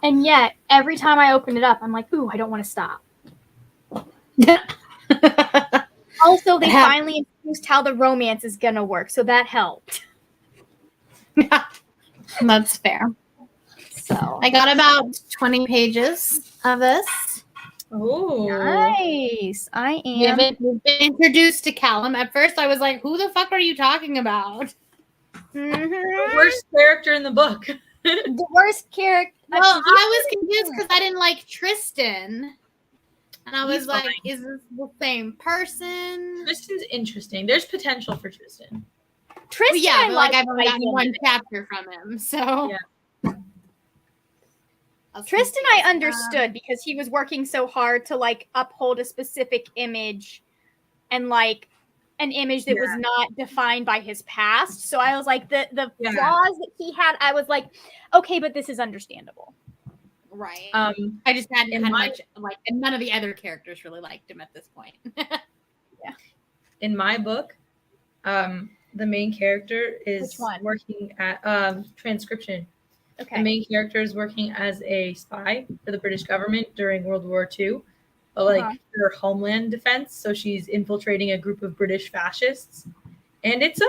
Speaker 1: and yet every time I open it up, I'm like, ooh, I don't want to stop. Also, they finally introduced how the romance is gonna work, so that helped.
Speaker 3: That's fair. So I got about 20 pages of this.
Speaker 2: Oh,
Speaker 3: nice! I am. We've been introduced to Callum. At first, I was like, "Who the fuck are you talking about?"
Speaker 2: The worst character in the book.
Speaker 1: The worst character.
Speaker 3: Well, I was confused because I didn't like Tristan. And I was like, is this the same person?
Speaker 2: Tristan's interesting. There's potential for Tristan.
Speaker 3: Tristan, yeah, but like I've only gotten one chapter from him, so.
Speaker 2: Yeah.
Speaker 1: Tristan, I understood because he was working so hard to like uphold a specific image and like an image that was not defined by his past. So I was like, the flaws that he had, I was like, okay, but this is understandable.
Speaker 3: Right. I just hadn't had much like, and none of the other characters really liked him at this point.
Speaker 1: Yeah.
Speaker 2: In my book, the main character is working at transcription. Okay. The main character is working as a spy for the British government during World War II, but like for homeland defense. So she's infiltrating a group of British fascists, and it's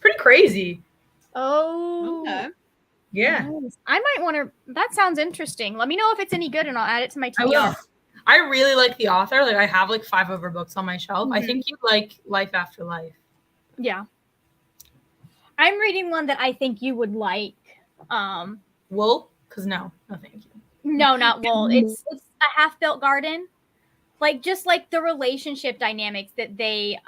Speaker 2: pretty crazy.
Speaker 1: Oh. Okay.
Speaker 2: Yeah.
Speaker 1: Nice. I might want to. That sounds interesting. Let me know if it's any good, and I'll add it to my TBR.
Speaker 2: I really like the author. Like I have like 5 of her books on my shelf. I think you'd like Life After Life.
Speaker 1: Yeah. I'm reading one that I think you would like.
Speaker 2: Wool? Because no, thank you.
Speaker 1: No, not Wool. It's a Half-Built Garden. Like just like the relationship dynamics that they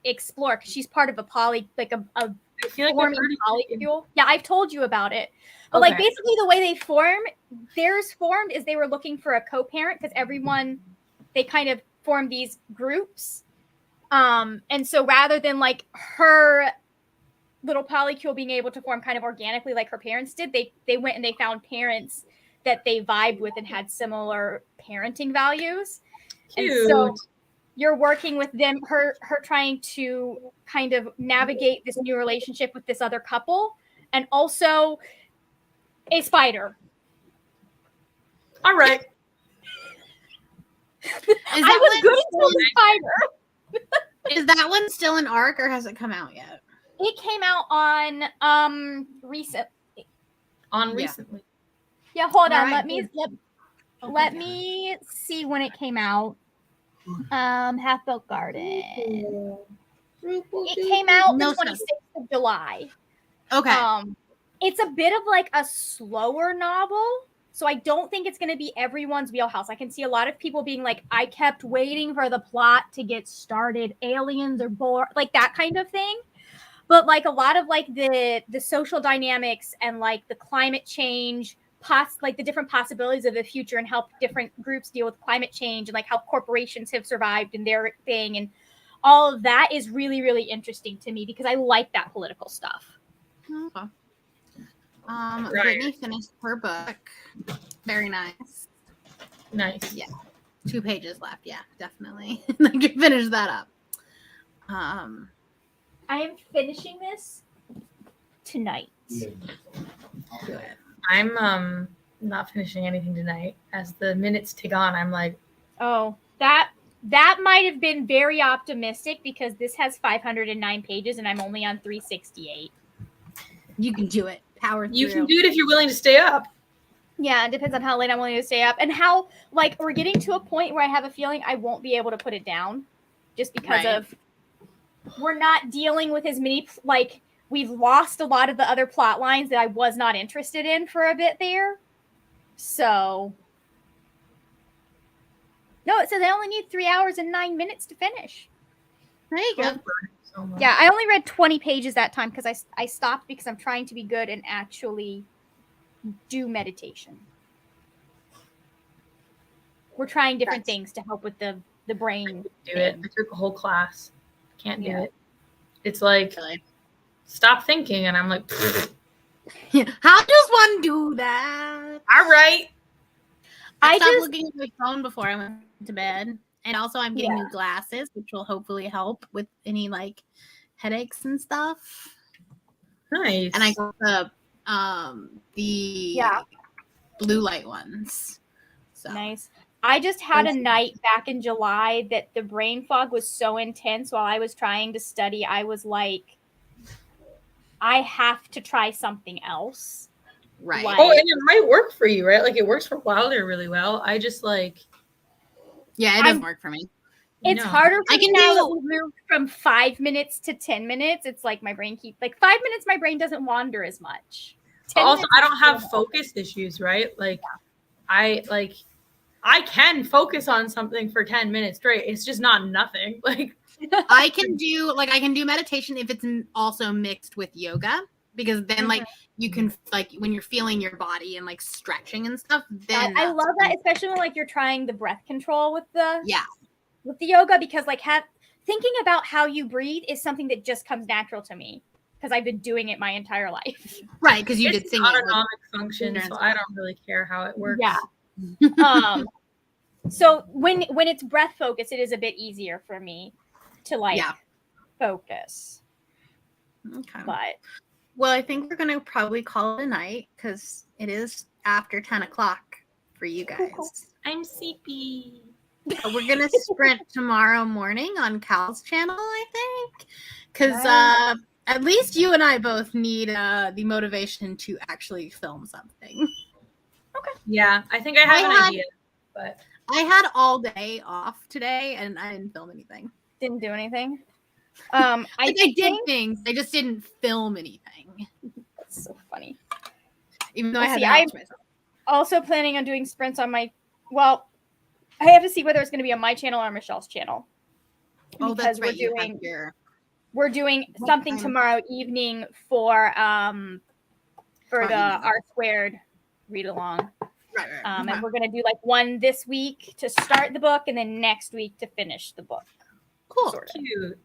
Speaker 1: explore. Because she's part of a I feel like polycule. Yeah, I've told you about it. But like basically the way they theirs formed is they were looking for a co-parent because they kind of formed these groups. And so rather than like her little polycule being able to form kind of organically like her parents did, they went and they found parents that they vibed with and had similar parenting values. Cute. And so you're working with them, her trying to kind of navigate this new relationship with this other couple, and also a spider.
Speaker 2: All right.
Speaker 1: I was good until the spider.
Speaker 3: Is that one still an arc or has it come out yet?
Speaker 1: It came out on recently.
Speaker 2: Recently.
Speaker 1: Yeah, hold on. Let me see when it came out. Half-Built Garden. It came out the 26th of July.
Speaker 3: Okay.
Speaker 1: It's a bit of like a slower novel, so I don't think it's going to be everyone's wheelhouse. I can see a lot of people being like, I kept waiting for the plot to get started. Aliens are bored, like that kind of thing. But like a lot of like the social dynamics and like the climate change, like the different possibilities of the future and how different groups deal with climate change and like how corporations have survived in their thing and all of that is really, really interesting to me because I like that political stuff.
Speaker 3: Okay. Brittany finished her book. Very nice.
Speaker 2: Nice.
Speaker 3: Yeah. 2 pages left. Yeah, definitely. Like you finish that up.
Speaker 1: I am finishing this tonight.
Speaker 2: Good. I'm not finishing anything tonight. As the minutes tick on, I'm like,
Speaker 1: oh, that might have been very optimistic because this has 509 pages and I'm only on 368.
Speaker 3: You can do it. Power through.
Speaker 2: You can do it if you're willing to stay up.
Speaker 1: Yeah, it depends on how late I'm willing to stay up and how like we're getting to a point where I have a feeling I won't be able to put it down just because of we're not dealing with as many like we've lost a lot of the other plot lines that I was not interested in for a bit there. So no, it says I only need 3 hours and 9 minutes to finish.
Speaker 3: There you go.
Speaker 1: Yeah, I only read 20 pages that time because I stopped because I'm trying to be good and actually do meditation. We're trying different things to help with the brain.
Speaker 2: Do it. I took a whole class. Can't do it. It's like stop thinking, and I'm like,
Speaker 3: how does one do that?
Speaker 2: All right.
Speaker 3: I stopped looking at my phone before I went to bed. And also I'm getting new glasses, which will hopefully help with any like headaches and stuff.
Speaker 2: Nice.
Speaker 3: And I got the blue light ones. So
Speaker 1: nice. I just had a night back in July that the brain fog was so intense while I was trying to study. I was like, I have to try something else.
Speaker 3: Right.
Speaker 2: Like, and it might work for you, right? Like it works for Wilder really well. I just like.
Speaker 3: Yeah, it doesn't work for me.
Speaker 1: It's harder for me now that we moved from 5 minutes to 10 minutes. It's like my brain keeps 5 minutes. My brain doesn't wander as much.
Speaker 2: Also, I don't have focus issues, right? Like, I can focus on something for 10 minutes straight. It's just not nothing. Like,
Speaker 3: I can do meditation if it's also mixed with yoga, because then you can when you're feeling your body and stretching and stuff. Then
Speaker 1: I love that, especially when you're trying the breath control with the yoga, because thinking about how you breathe is something that just comes natural to me because I've been doing it my entire life.
Speaker 3: Right, because you did singing.
Speaker 2: Autonomic function, so I don't really care how it works.
Speaker 1: Yeah. So when it's breath focused, it is a bit easier for me to focus.
Speaker 3: Okay.
Speaker 1: But
Speaker 3: I think we're gonna probably call it a night because it is after 10 o'clock for you guys.
Speaker 2: I'm sleepy.
Speaker 3: So we're gonna sprint tomorrow morning on Cal's channel, I think, because at least you and I both need the motivation to actually film something.
Speaker 1: Okay.
Speaker 2: Yeah, I think I have an idea, but
Speaker 3: I had all day off today and I didn't film anything.
Speaker 1: Didn't do anything.
Speaker 3: I did things. I just didn't film anything.
Speaker 1: That's so funny.
Speaker 3: Even though I had to myself.
Speaker 1: Also planning on doing sprints on my. Well, I have to see whether it's going to be on my channel or Michelle's channel.
Speaker 3: Oh, that's right.
Speaker 1: We're doing something tomorrow evening for the R Squared read along.
Speaker 3: Right.
Speaker 1: And we're going to do one this week to start the book and then next week to finish the book.
Speaker 3: Cool.
Speaker 2: Cute.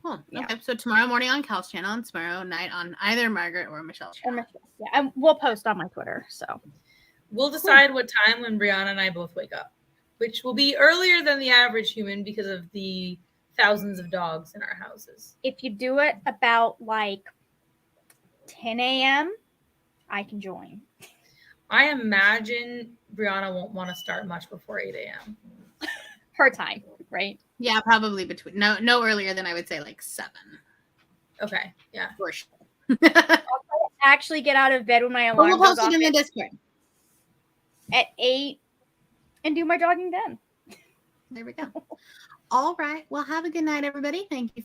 Speaker 3: Cool. Yeah. Okay. So tomorrow morning on Cal's channel and tomorrow night on either Margaret or Michelle's channel.
Speaker 1: Yeah. And we'll post on my Twitter. So
Speaker 2: we'll decide what time when Brianna and I both wake up, which will be earlier than the average human because of the thousands of dogs in our houses.
Speaker 1: If you do it about 10 a.m., I can join.
Speaker 2: I imagine Brianna won't want to start much before 8 a.m.
Speaker 1: Her time, right?
Speaker 3: Yeah, probably between no earlier than I would say 7.
Speaker 2: Okay, yeah.
Speaker 3: For sure.
Speaker 1: I'll actually get out of bed when my alarm
Speaker 3: we'll post it in the Discord
Speaker 1: at 8 and do my jogging then.
Speaker 3: There we go. All right. Well, have a good night, everybody. Thank you